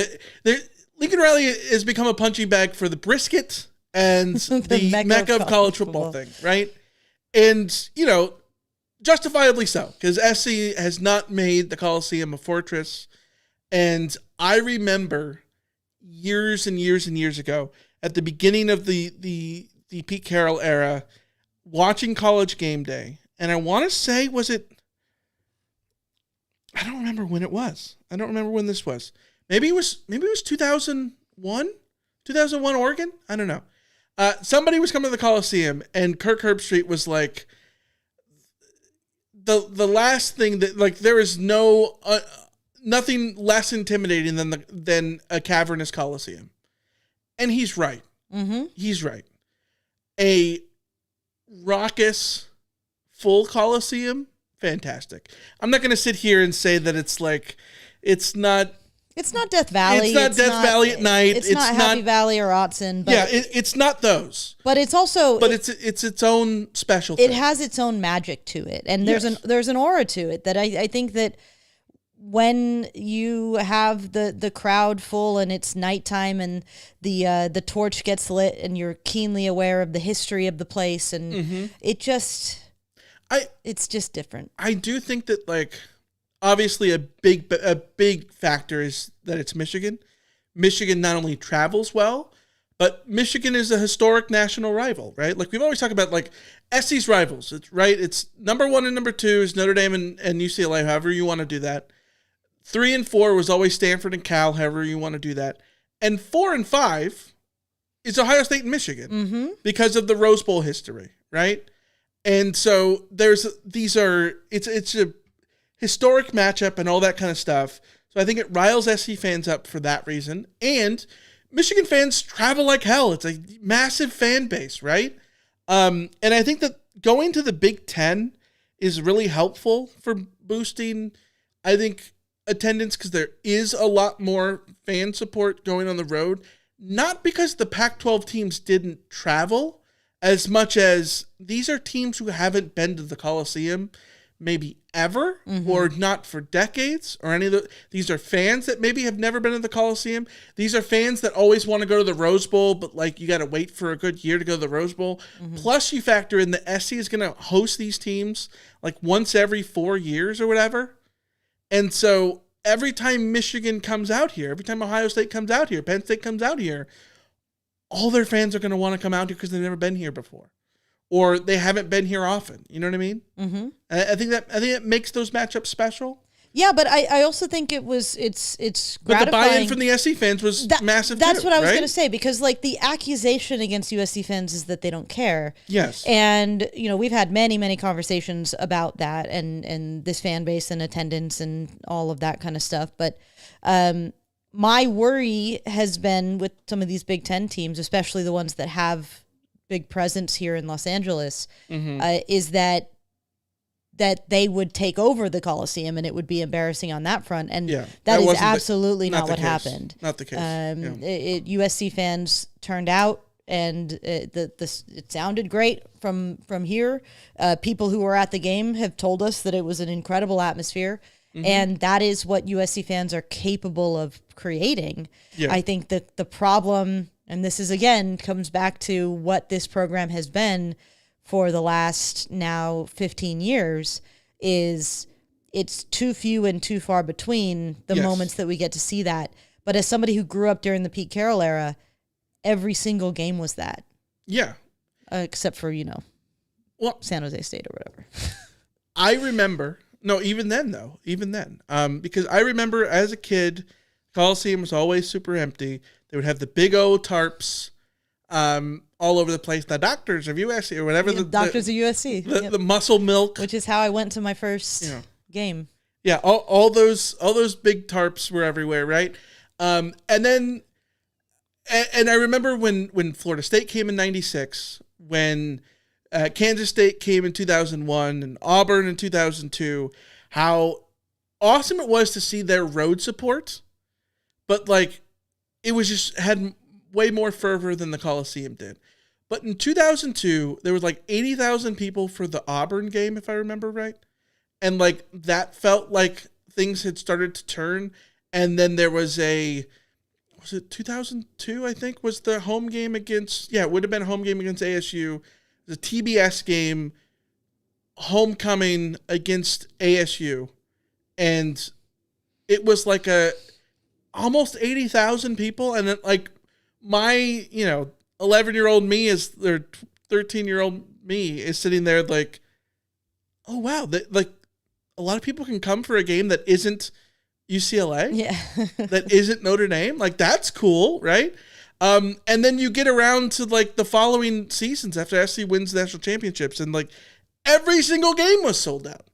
Lincoln Riley has become a punching bag for the brisket and the Mecca of college football thing, right? And, you know, justifiably so, because SC has not made the Coliseum a fortress. And I remember years and years and years ago, at the beginning of the Pete Carroll era, watching College Game Day, and I want to say, I don't remember when it was. I don't remember when this was. Maybe it was 2001? 2001 Oregon? I don't know. Somebody was coming to the Coliseum, and Kirk Herbstreit was like, the last thing that, like, there is nothing less intimidating than a cavernous Coliseum. And he's right. Mm-hmm. He's right. A raucous full Coliseum, fantastic. I'm not going to sit here and say that it's like, it's not Death Valley. It's not Death Valley at night. It's not Happy Valley or Autzen. But yeah, it's not those. But it's also... But it's its own special thing. It has its own magic to it. And there's an aura to it that I think that when you have the crowd full and it's nighttime and the torch gets lit and you're keenly aware of the history of the place, and it's just different. I do think that, like, obviously a big factor is that it's Michigan. Michigan not only travels well, but Michigan is a historic national rival, right? Like, we've always talked about, like, SC's rivals. It's right. It's number 1 and number 2 is Notre Dame and UCLA, however you want to do that. 3 and 4 was always Stanford and Cal, however you want to do that. And 4 and 5 is Ohio State and Michigan because of the Rose Bowl history, right? And so it's a historic matchup and all that kind of stuff. So I think it riles SC fans up for that reason. And Michigan fans travel like hell. It's a massive fan base, right? And I think that going to the Big Ten is really helpful for boosting, I think, attendance, because there is a lot more fan support going on the road. Not because the Pac-12 teams didn't travel, as much as these are teams who haven't been to the Coliseum maybe ever, or not for decades, or any of the. These are fans that maybe have never been to the Coliseum. These are fans that always want to go to the Rose Bowl, but, like, you got to wait for a good year to go to the Rose Bowl. Plus, you factor in the SC is going to host these teams like once every 4 years or whatever. And so every time Michigan comes out here, every time Ohio State comes out here, Penn State comes out here, all their fans are going to want to come out here because they've never been here before, or they haven't been here often. You know what I mean? Mm-hmm. I think that makes those matchups special. Yeah, but I also think it's gratifying. But the buy-in from the SC fans was massive. That's too, what I was right? going to say, because, like, the accusation against USC fans is that they don't care. Yes. And, you know, we've had many conversations about that and this fan base and attendance and all of that kind of stuff. But my worry has been with some of these Big Ten teams, especially the ones that have big presence here in Los Angeles, is that that they would take over the Coliseum and it would be embarrassing on that front. And Yeah, that is wasn't absolutely not the what case. happened. Not the case. USC fans turned out, and it sounded great from here. People who were at the game have told us that it was an incredible atmosphere, and that is what USC fans are capable of creating. Yeah. I think that the problem, and this is again comes back to what this program has been for the last now 15 years, is it's too few and too far between the moments that we get to see that. But as somebody who grew up during the Pete Carroll era, every single game was that. Yeah. Except for, Well, San Jose State or whatever. I remember, even then, because I remember as a kid, Coliseum was always super empty. They would have the big old tarps all over the place. The doctors of USC or whatever. Yeah, doctors of USC. The muscle milk. Which is how I went to my first game. Yeah, all those big tarps were everywhere, right? And then, and I remember when Florida State came in '96, when Kansas State came in 2001, and Auburn in 2002, how awesome it was to see their road support, but like it was just had way more fervor than the Coliseum did. But in 2002, there was like 80,000 people for the Auburn game, if I remember right. And like that felt like things had started to turn. And then there was was it 2002, I think, was the home game against, it would have been a home game against ASU. The TBS game, homecoming against ASU. And it was like almost 80,000 people. And then like my, 11-year-old me or 13-year-old me is sitting there like, oh, wow. Like a lot of people can come for a game that isn't UCLA. Yeah. That isn't Notre Dame. Like that's cool. Right. And then you get around to like the following seasons after SC wins national championships, and like every single game was sold out.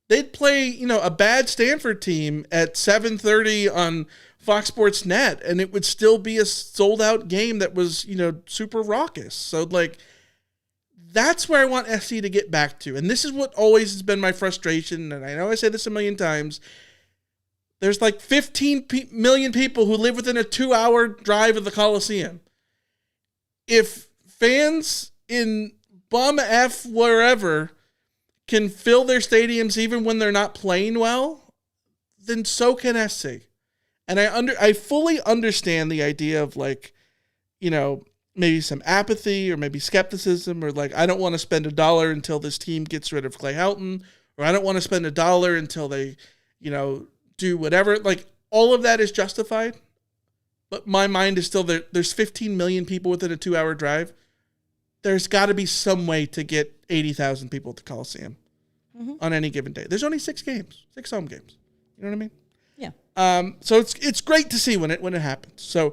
They'd play, a bad Stanford team at 7:30 on Fox Sports Net, and it would still be a sold out game that was, super raucous. So like, that's where I want SC to get back to. And this is what always has been my frustration. And I know I say this a million times. There's like 15 million people who live within a 2-hour drive of the Coliseum. If fans in bum F wherever can fill their stadiums even when they're not playing well, then so can SC. And I fully understand the idea of like, maybe some apathy or maybe skepticism, or like, I don't want to spend $1 until this team gets rid of Clay Helton, or I don't want to spend $1 until they, do whatever. Like all of that is justified. But my mind is still there. There's 15 million people within a 2-hour drive. There's got to be some way to get 80,000 people at the Coliseum on any given day. There's only 6 home games. You know what I mean? Yeah. So it's great to see when it happens. So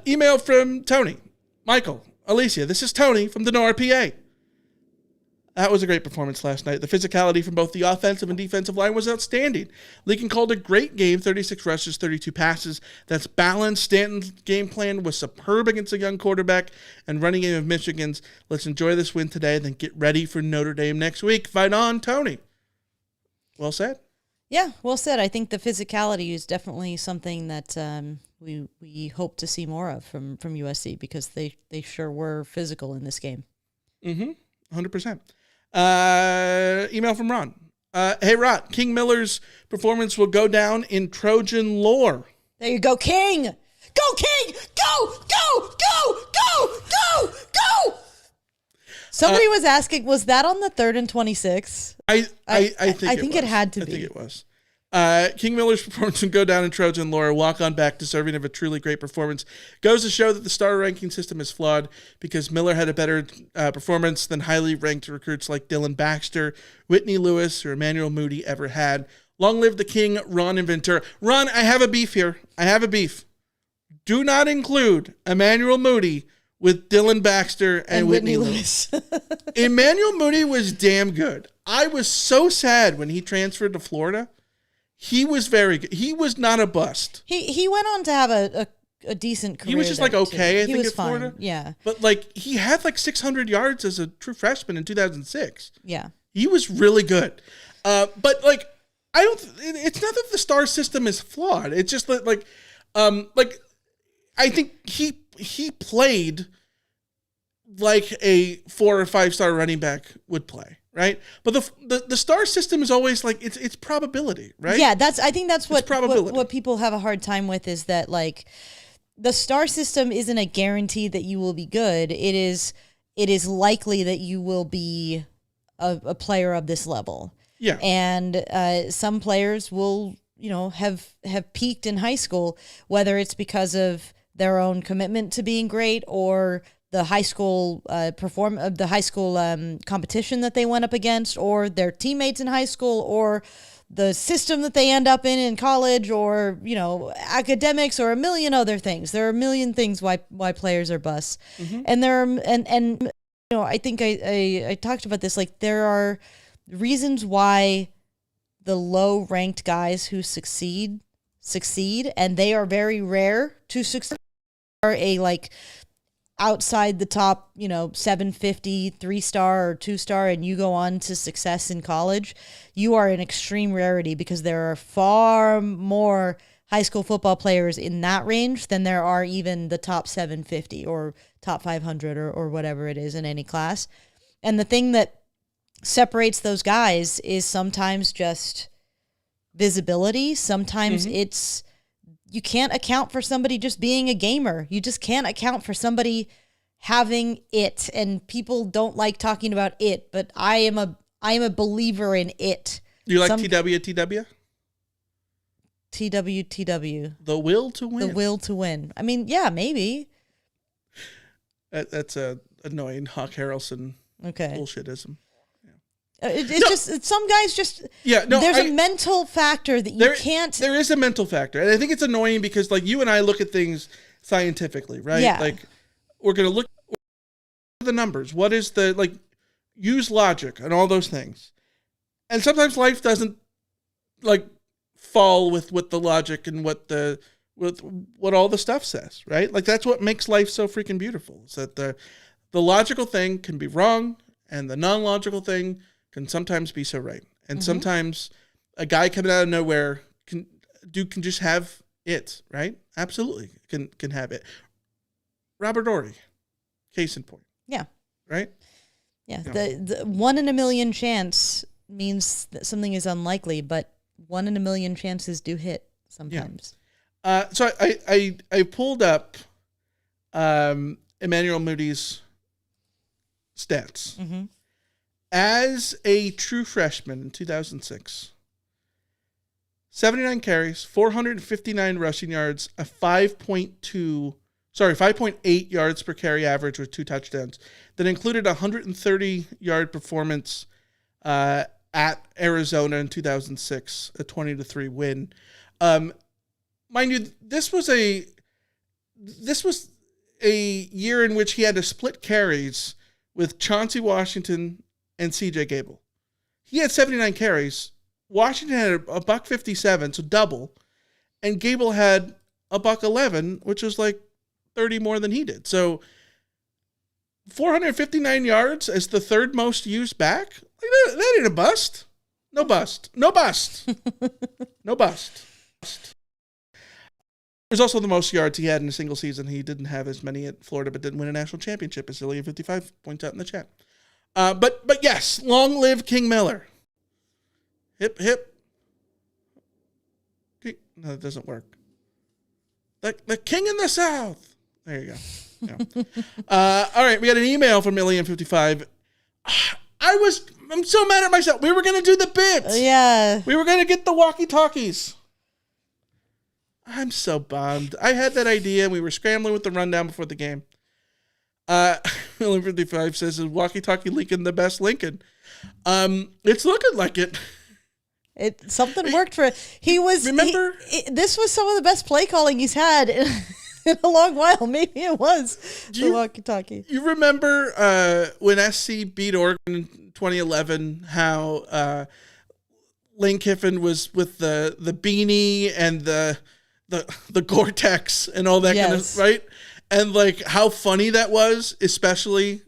email from Tony, Michael, Alicia. This is Tony from Denora, PA. That was a great performance last night. The physicality from both the offensive and defensive line was outstanding. Lincoln called a great game, 36 rushes, 32 passes. That's balanced. Stanton's game plan was superb against a young quarterback and running game of Michigan's. Let's enjoy this win today, then get ready for Notre Dame next week. Fight on, Tony. Well said. Yeah, well said. I think the physicality is definitely something that we hope to see more of from USC, because they sure were physical in this game. 100%. Email from Ron. Hey, Rod, King Miller's performance will go down in Trojan lore. There you go, King! Go, King! Go! Go! Go! Go! Go! Go! Somebody was asking, was that on the 3rd and 26? I think it had to be. I think it was. King Miller's performance will go down in Trojan lore. Walk on back, deserving of a truly great performance. Goes to show that the star ranking system is flawed, because Miller had a better performance than highly ranked recruits like Dylan Baxter, Whitney Lewis, or Emmanuel Moody ever had. Long live the King, Ron and Ventura. Ron, I have a beef here. Do not include Emmanuel Moody with Dylan Baxter and Whitney Lewis. Emmanuel Moody was damn good. I was so sad when he transferred to Florida. He was very good. He was not a bust. He went on to have a decent career. He was just like okay, I think, at Florida. Yeah. But like he had like 600 yards as a true freshman in 2006. Yeah. He was really good. But like, I don't. It's not that the star system is flawed. It's just that like I think he played like a 4 or 5 star running back would play, right? But the star system is always like it's probability, right? Yeah, I think that's what people have a hard time with is that like the star system isn't a guarantee that you will be good. It is likely that you will be a player of this level. Yeah. And some players will, have peaked in high school, whether it's because of their own commitment to being great or the high school competition that they went up against, or their teammates in high school, or the system that they end up in college, or academics, or a million other things. There are a million things why players are busts, and there are and I think I talked about this. Like there are reasons why the low ranked guys who succeed, and they are very rare to succeed. Are a like outside the top, 750 3-star or 2-star, and you go on to success in college, you are an extreme rarity because there are far more high school football players in that range than there are even the top 750 or top 500 or whatever it is in any class. And the thing that separates those guys is sometimes just visibility. Sometimes it's, you can't account for somebody just being a gamer. You just can't account for somebody having it. And people don't like talking about it, but I am a believer in it. You like TW? TW. The will to win. The will to win. I mean, yeah, maybe. That's a annoying Hawk Harrelson bullshitism. It's some guys just there's a mental factor that you can't. There is a mental factor, and I think it's annoying because like you and I look at things scientifically, right? Yeah. Like we're gonna look at the numbers. What is the like? Use logic and all those things, and sometimes life doesn't like fall with what the logic and what all the stuff says, right? Like that's what makes life so freaking beautiful. Is that the logical thing can be wrong, and the non-logical thing can sometimes be so right. And sometimes a guy coming out of nowhere can just have it, right? Absolutely. Can have it. Robert Ory, case in point. Yeah. Right? Yeah. The 1 in a million chance means that something is unlikely, but 1 in a million chances do hit sometimes. Yeah. So I pulled up Emmanuel Moody's stats. Mm-hmm. As a true freshman in 2006, 79 carries, 459 rushing yards, a 5.8 yards per carry average with 2 touchdowns. That included a 130-yard performance at Arizona in 2006, a 20-3 win. Mind you, this was a year in which he had to split carries with Chauncey Washington and CJ Gable. He had 79 carries. Washington had a $157, so double. And Gable had a $111, which was like 30 more than he did. So 459 yards as the third most used back? Like that ain't a bust. No bust. No bust. No bust. It was also the most yards he had in a single season. He didn't have as many at Florida, but didn't win a national championship, as Ilya55 points out in the chat. But yes, long live King Miller. Hip, hip. No, that doesn't work. The King in the South. There you go. Yeah. All right, we got an email from Ilya55. I'm so mad at myself. We were going to do the bits. Yeah. We were going to get the walkie-talkies. I'm so bummed. I had that idea, and we were scrambling with the rundown before the game. Ilya55 says, is walkie-talkie Lincoln the best Lincoln? It's looking like it. Something worked for it. Remember? This was some of the best play calling he's had in a long while. Maybe it was the walkie-talkie. You remember when SC beat Oregon in 2011, how Lane Kiffin was with the beanie and the Gore-Tex and all that kind of, right? And like how funny that was, especially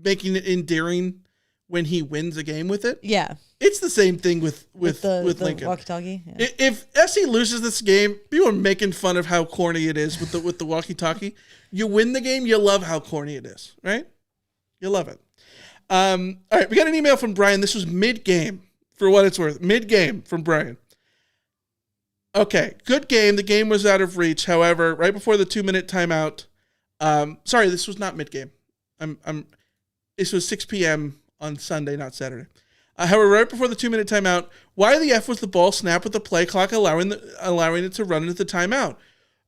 making it endearing when he wins a game with it. Yeah. It's the same thing with the Lincoln. walkie-talkie. Yeah. If SC loses this game, people are making fun of how corny it is with the walkie-talkie. You win the game, you love how corny it is, right? You love it. All right, we got an email from Brian. This was mid-game, for what it's worth. Mid-game from Brian. Okay, good game. The game was out of reach. However, right before the 2-minute timeout, sorry, this was not mid-game. This was 6 p.m. on Sunday, not Saturday. However, right before the 2-minute timeout, why the F was the ball snapped with the play clock allowing it to run into the timeout?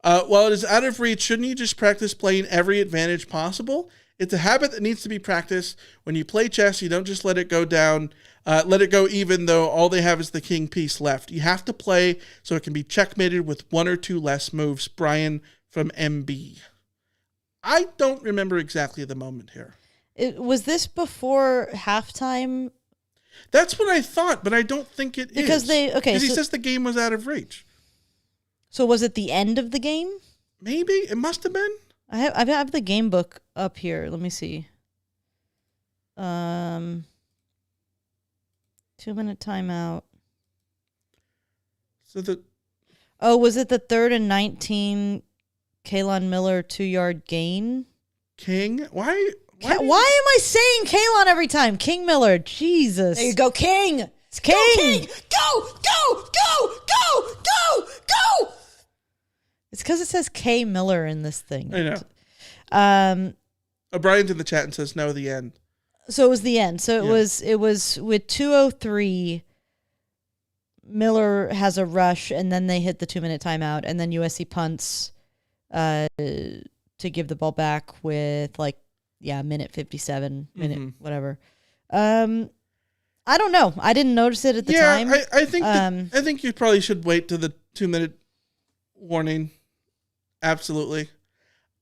While it is out of reach, shouldn't you just practice playing every advantage possible? It's a habit that needs to be practiced. When you play chess, you don't just let it go down, let it go even though all they have is the king piece left. You have to play so it can be checkmated with 1 or 2 less moves. Brian from MB. I don't remember exactly the moment here. Was this before halftime? That's what I thought, but I don't think it because is. Because he so, says the game was out of reach. So was it the end of the game? Maybe. It must have been. I have the game book up here. Let me see. 2-minute timeout. Was it the 3rd and 19 Kalon Miller 2-yard gain? King? Why am I saying Kalon every time? King Miller. Jesus. There you go, King. It's King. Go, King. Go. It's because it says K Miller in this thing. I know. Brian's in the chat and says no, the end. So it was the end. So it was with 2:03. Miller has a rush, and then they hit the 2-minute timeout, and then USC punts to give the ball back with minute 57, minute whatever. I don't know. I didn't notice it at the time. I think I think you probably should wait to the 2-minute warning. Absolutely.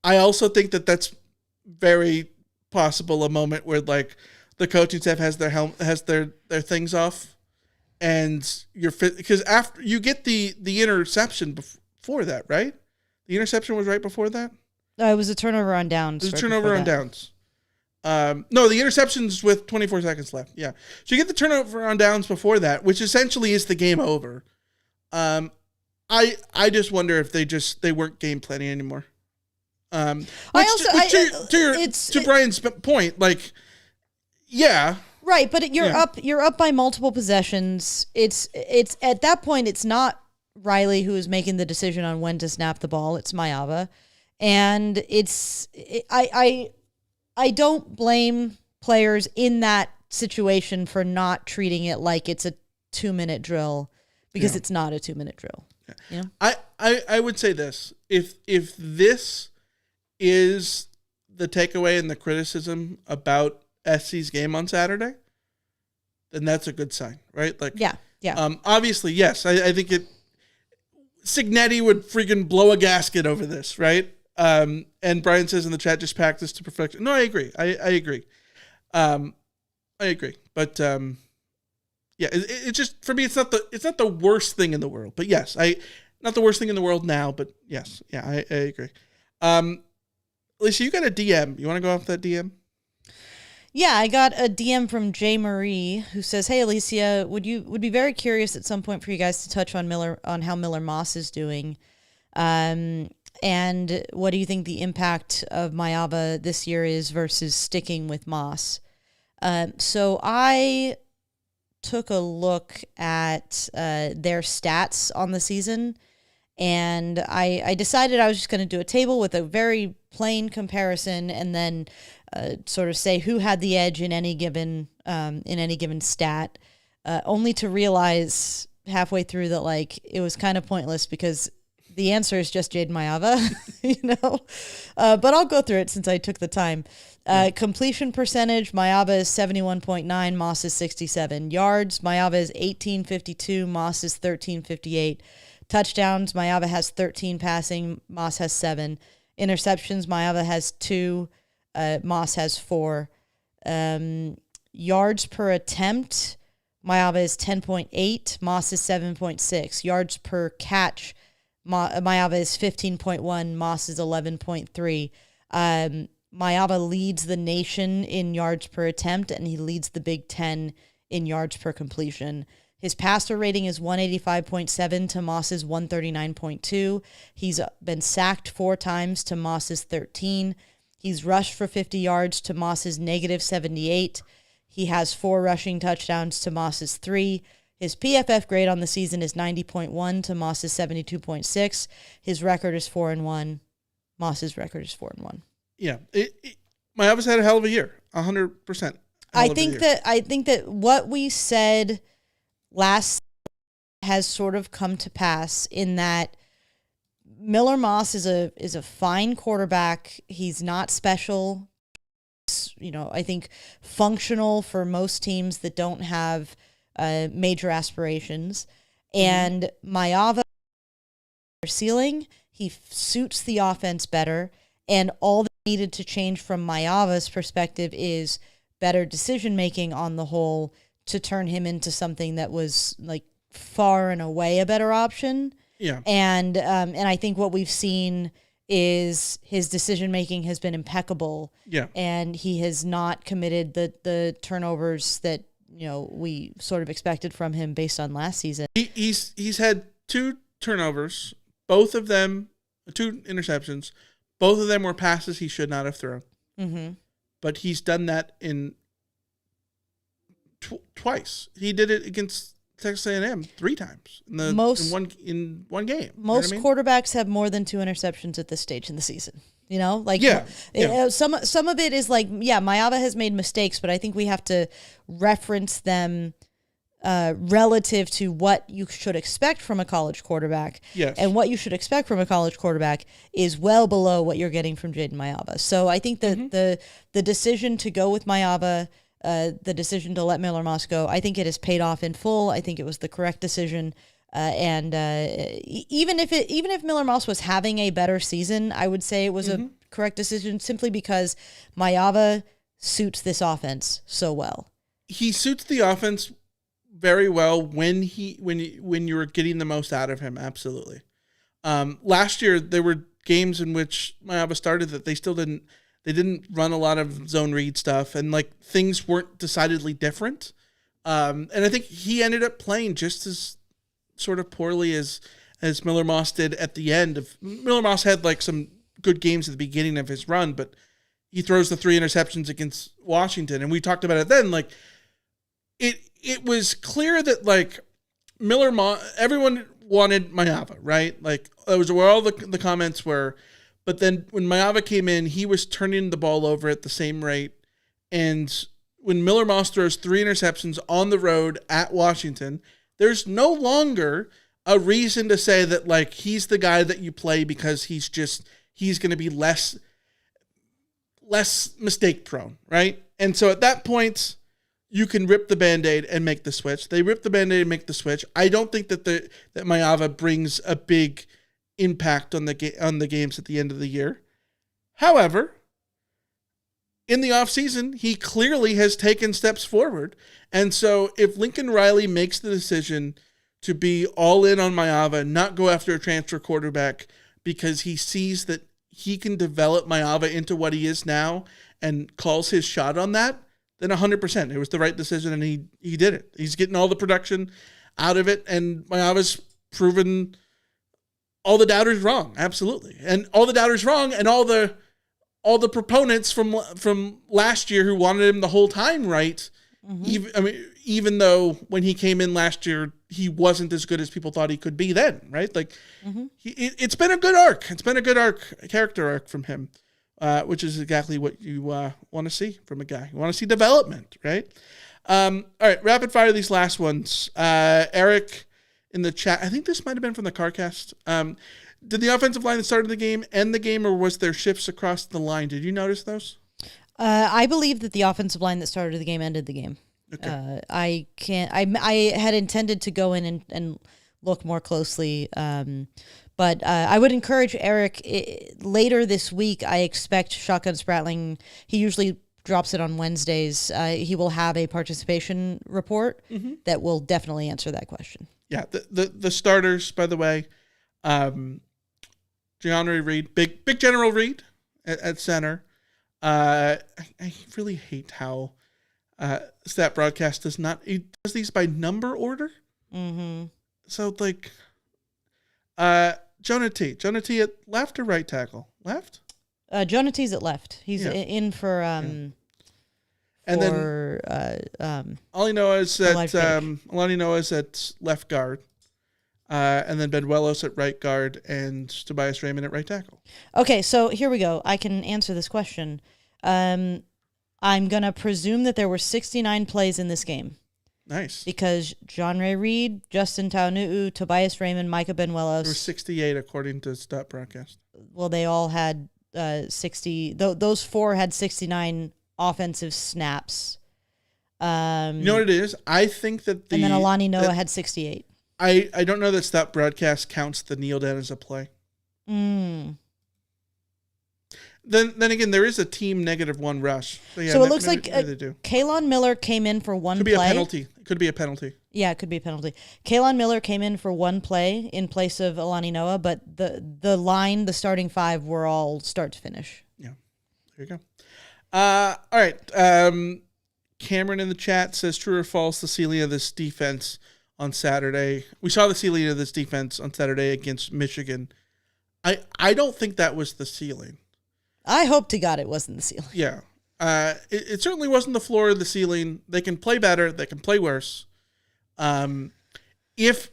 I also think that that's very possible a moment where the coaching staff has their things off, and because after you get the interception before that, right? The interception was right before that. It was a turnover on downs. It was a turnover on downs. No, the interception's with 24 seconds left. Yeah. So you get the turnover on downs before that, which essentially is the game over. I just wonder if they weren't game planning anymore. To Brian's point, yeah. Right, but you're up by multiple possessions. It's at that point it's not Riley who is making the decision on when to snap the ball. It's Mayava. And I don't blame players in that situation for not treating it like it's a 2-minute drill because it's not a 2-minute drill. Yeah. I would say this. If this is the takeaway and the criticism about SC's game on Saturday, then that's a good sign, right? Yeah. Obviously, yes. I think Signetti would freaking blow a gasket over this, right? And Brian says in the chat, just practice to perfection. No, I agree. I agree. I agree. But it just, for me, it's not the worst thing in the world. But yes, not the worst thing in the world now. But yes, yeah, I agree. Alicia, you got a DM. You want to go off that DM? Yeah, I got a DM from Jay Marie who says, "Hey Alicia, would be very curious at some point for you guys to touch on how Miller Moss is doing, and what do you think the impact of Mayava this year is versus sticking with Moss?" So I took a look at their stats on the season, and I decided I was just going to do a table with a very plain comparison, and then sort of say who had the edge in any given stat, only to realize halfway through that it was kind of pointless because the answer is just Jade Mayava, but I'll go through it since I took the time. Completion percentage, Mayava is 71.9, Moss is 67. Yards, Mayava is 1852, Moss is 1358. Touchdowns, Mayava has 13 passing, Moss has 7. Interceptions, Mayava has 2, Moss has 4. Yards per attempt, Mayava is 10.8, Moss is 7.6. Yards per catch, Mayava is 15.1, Moss is 11.3. Maava leads the nation in yards per attempt, and he leads the Big Ten in yards per completion. His passer rating is 185.7 to Moss's 139.2. He's been sacked 4 times to Moss's 13. He's rushed for 50 yards to Moss's negative 78. He has 4 rushing touchdowns to Moss's 3. His PFF grade on the season is 90.1 to Moss's 72.6. His record is 4-1. Moss's record is 4-1. Yeah, Maava's had a hell of a year, 100%. I think that what we said last has sort of come to pass in that Miller Moss is a fine quarterback. He's not special. I think functional for most teams that don't have major aspirations. And Maava ceiling, he suits the offense better, and all that needed to change from Maava's perspective is better decision making on the whole to turn him into something that was like far and away a better option. Yeah. And I think what we've seen is his decision making has been impeccable. Yeah. And he has not committed the turnovers that we sort of expected from him based on last season. He's had 2 turnovers, both of them 2 interceptions. Both of them were passes he should not have thrown. Mm-hmm. But he's done that in twice. He did it against Texas A&M 3 times in one game. Most quarterbacks have more than 2 interceptions at this stage in the season. Some of it is like, Maava has made mistakes, but I think we have to reference them relative to what you should expect from a college quarterback. Yes. And what you should expect from a college quarterback is well below what you're getting from Jaden Maava. So I think that the decision to go with Maava, the decision to let Miller Moss go, I think it has paid off in full. I think it was the correct decision. Even if Miller Moss was having a better season, I would say it was a correct decision simply because Maava suits this offense so well. He suits the offense very well when you were getting the most out of him. Absolutely. Last year there were games in which Maava started that they didn't run a lot of zone read stuff, and like things weren't decidedly different. And I think he ended up playing just as sort of poorly as Miller Moss did at the end. Miller Moss had like some good games at the beginning of his run, but he throws the 3 interceptions against Washington, and we talked about it then. Like it was clear that like everyone wanted Maava, right? Like that was where all the comments were. But then when Maava came in, he was turning the ball over at the same rate. And when Miller Moss throws 3 interceptions on the road at Washington, there's no longer a reason to say that like he's the guy that you play because he's going to be less mistake prone, right? And so at that point, you can rip the Band-Aid and make the switch. They rip the Band-Aid and make the switch. I don't think that Maava brings a big impact on the games at the end of the year. However, in the offseason, he clearly has taken steps forward. And so if Lincoln Riley makes the decision to be all in on Maava and not go after a transfer quarterback because he sees that he can develop Maava into what he is now and calls his shot on that, then 100%. It was the right decision, and he did it. He's getting all the production out of it, and Maava's proven all the doubters wrong. Absolutely. And all the doubters wrong, and all the proponents from last year who wanted him the whole time right. Even though when he came in last year, he wasn't as good as people thought he could be then, right? Like it's been a good arc. It's been a good character arc from him. Which is exactly what you want to see from a guy. You want to see development, right? All right, rapid fire these last ones. Eric in the chat, I think this might have been from the CarCast. Did the offensive line that started the game end the game, or was there shifts across the line? Did you notice those? I believe that the offensive line that started the game ended the game. Okay. I had intended to go in and look more closely, but I would encourage Eric, later this week, I expect Shotgun Spratling, he usually drops it on Wednesdays. He will have a participation report that will definitely answer that question. Yeah, the starters, by the way, Gianri Reed, big General Reed at center. I really hate how Stat Broadcast does not. It does these by number order. Mm-hmm. So like, Jonah T at left or right tackle? Left. Jonah T's at left. He's in for And then Ollie Noah's at left guard. And then Benuelos at right guard and Tobias Raymond at right tackle. Okay, so here we go. I can answer this question. I'm going to presume that there were 69 plays in this game. Nice. Because John Ray Reed, Justin Taunu'u, Tobias Raymond, Micah Benuelos. There were 68 according to Stat Broadcast. Well, they all had 60. Those four had 69 offensive snaps. You know what it is? I think that and then Alani Noah had 68. I don't know that Stat Broadcast counts the kneel down as a play. Then again, there is a team -1 rush. So it looks like Kalon Miller came in for one play. Could be a penalty. Could be a penalty. Yeah, it could be a penalty. Kalon Miller came in for one play in place of Alani Noah, but the starting five were all start to finish. Yeah, there you go. All right. Cameron in the chat says, true or false, the ceiling of this defense on Saturday. We saw the ceiling of this defense on Saturday against Michigan. I don't think that was the ceiling. I hope to God it wasn't the ceiling. Yeah. It certainly wasn't the floor or the ceiling. They can play better. They can play worse. If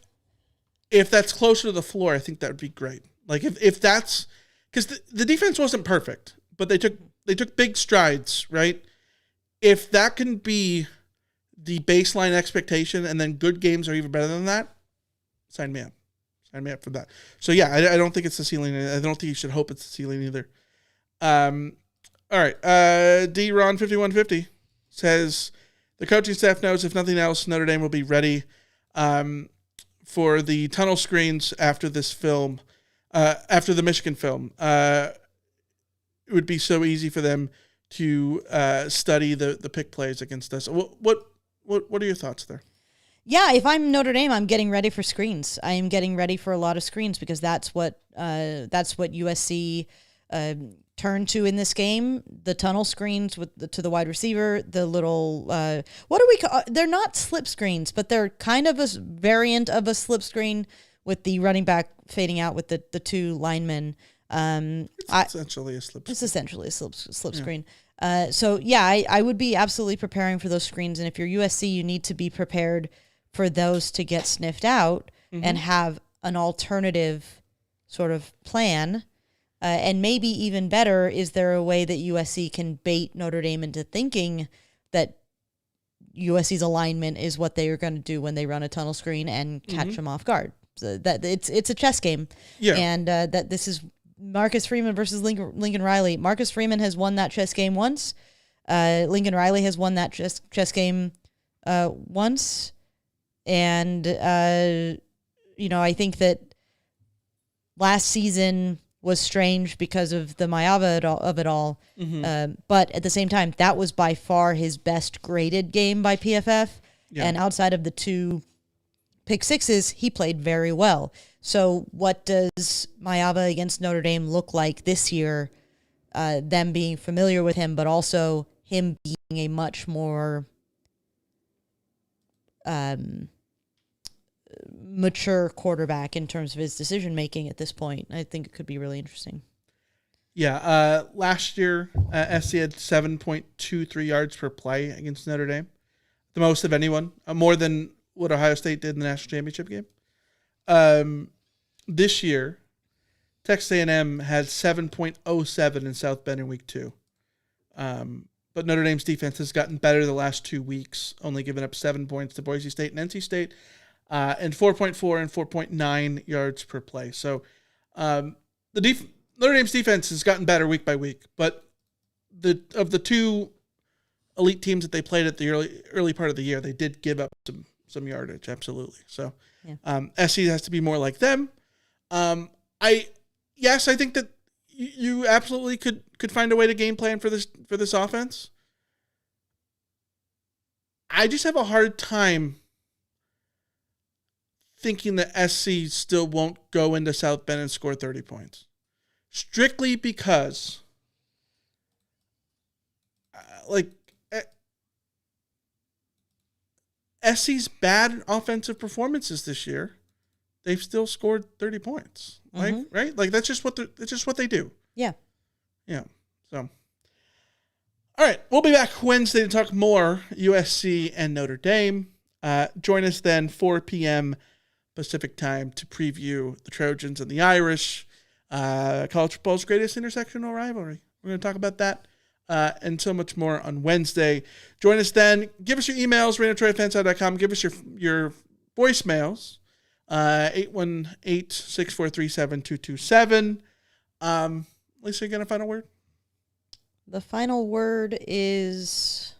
that's closer to the floor, I think that would be great. Like if that's because the defense wasn't perfect, but they took big strides, right? If that can be the baseline expectation, and then good games are even better than that, sign me up. Sign me up for that. So yeah, I don't think it's the ceiling. I don't think you should hope it's the ceiling either. All right. D-Ron 5150 says the coaching staff knows if nothing else, Notre Dame will be ready for the tunnel screens after this film, after the Michigan film. It would be so easy for them to study the pick plays against us. What are your thoughts there? Yeah, if I'm Notre Dame, I'm getting ready for screens. I am getting ready for a lot of screens because that's what USC turned to in this game. The tunnel screens to the wide receiver, the little what do we call? They're not slip screens, but they're kind of a variant of a slip screen with the running back fading out with the two linemen. It's essentially a slip. It's essentially a slip screen. So yeah, I would be absolutely preparing for those screens, and if you're USC, you need to be prepared for those to get sniffed out and have an alternative sort of plan. And maybe even better, is there a way that USC can bait Notre Dame into thinking that USC's alignment is what they are going to do when they run a tunnel screen and catch them off guard? So that it's a chess game, and that this is Marcus Freeman versus Lincoln Riley. Marcus Freeman has won that chess game once. Lincoln Riley has won that chess game once. And, I think that last season was strange because of the Mayava of it all. But at the same time, that was by far his best graded game by PFF. Yeah. And outside of the two pick sixes, he played very well. So what does Mayava against Notre Dame look like this year? Them being familiar with him, but also him being a much more mature quarterback in terms of his decision making at this point. I think it could be really interesting. Yeah, last year SC had 7.23 yards per play against Notre Dame, the most of anyone, more than what Ohio State did in the national championship game. This year, Texas A&M had 7.07 in South Bend in week 2. But Notre Dame's defense has gotten better the last 2 weeks, only giving up 7 points to Boise State and NC State, and 4.4 and 4.9 yards per play. So Notre Dame's defense has gotten better week by week, but of the two elite teams that they played at the early part of the year, they did give up some yardage, absolutely. So SC has to be more like them. I think that you absolutely could find a way to game plan for this offense. I just have a hard time thinking that SC still won't go into South Bend and score 30 points. Strictly because SC's bad offensive performances this year, they've still scored 30 points. Like, right? Like that's just what they do. Yeah. Yeah. So, all right, we'll be back Wednesday to talk more USC and Notre Dame. Join us then 4 p.m. Pacific time to preview the Trojans and the Irish, college football's greatest intersectional rivalry. We're going to talk about that and so much more on Wednesday. Join us then. Give us your emails, rant@troyfanside.com. Give us your voicemails, 818-643-7227. Lisa, you got a final word? The final word is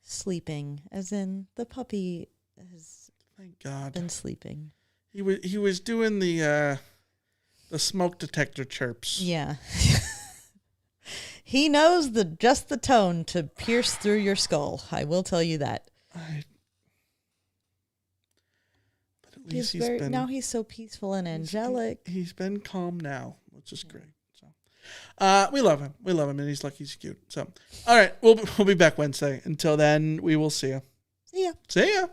sleeping, as in the puppy has Thank God. been sleeping. He was doing the smoke detector chirps. Yeah. He knows just the tone to pierce through your skull. I will tell you that. But at least Now he's so peaceful and angelic. He's been calm now, which is great. So, we love him. We love him, and he's lucky he's cute. So, all right, we'll be back Wednesday. Until then, we will see you. See ya. See ya.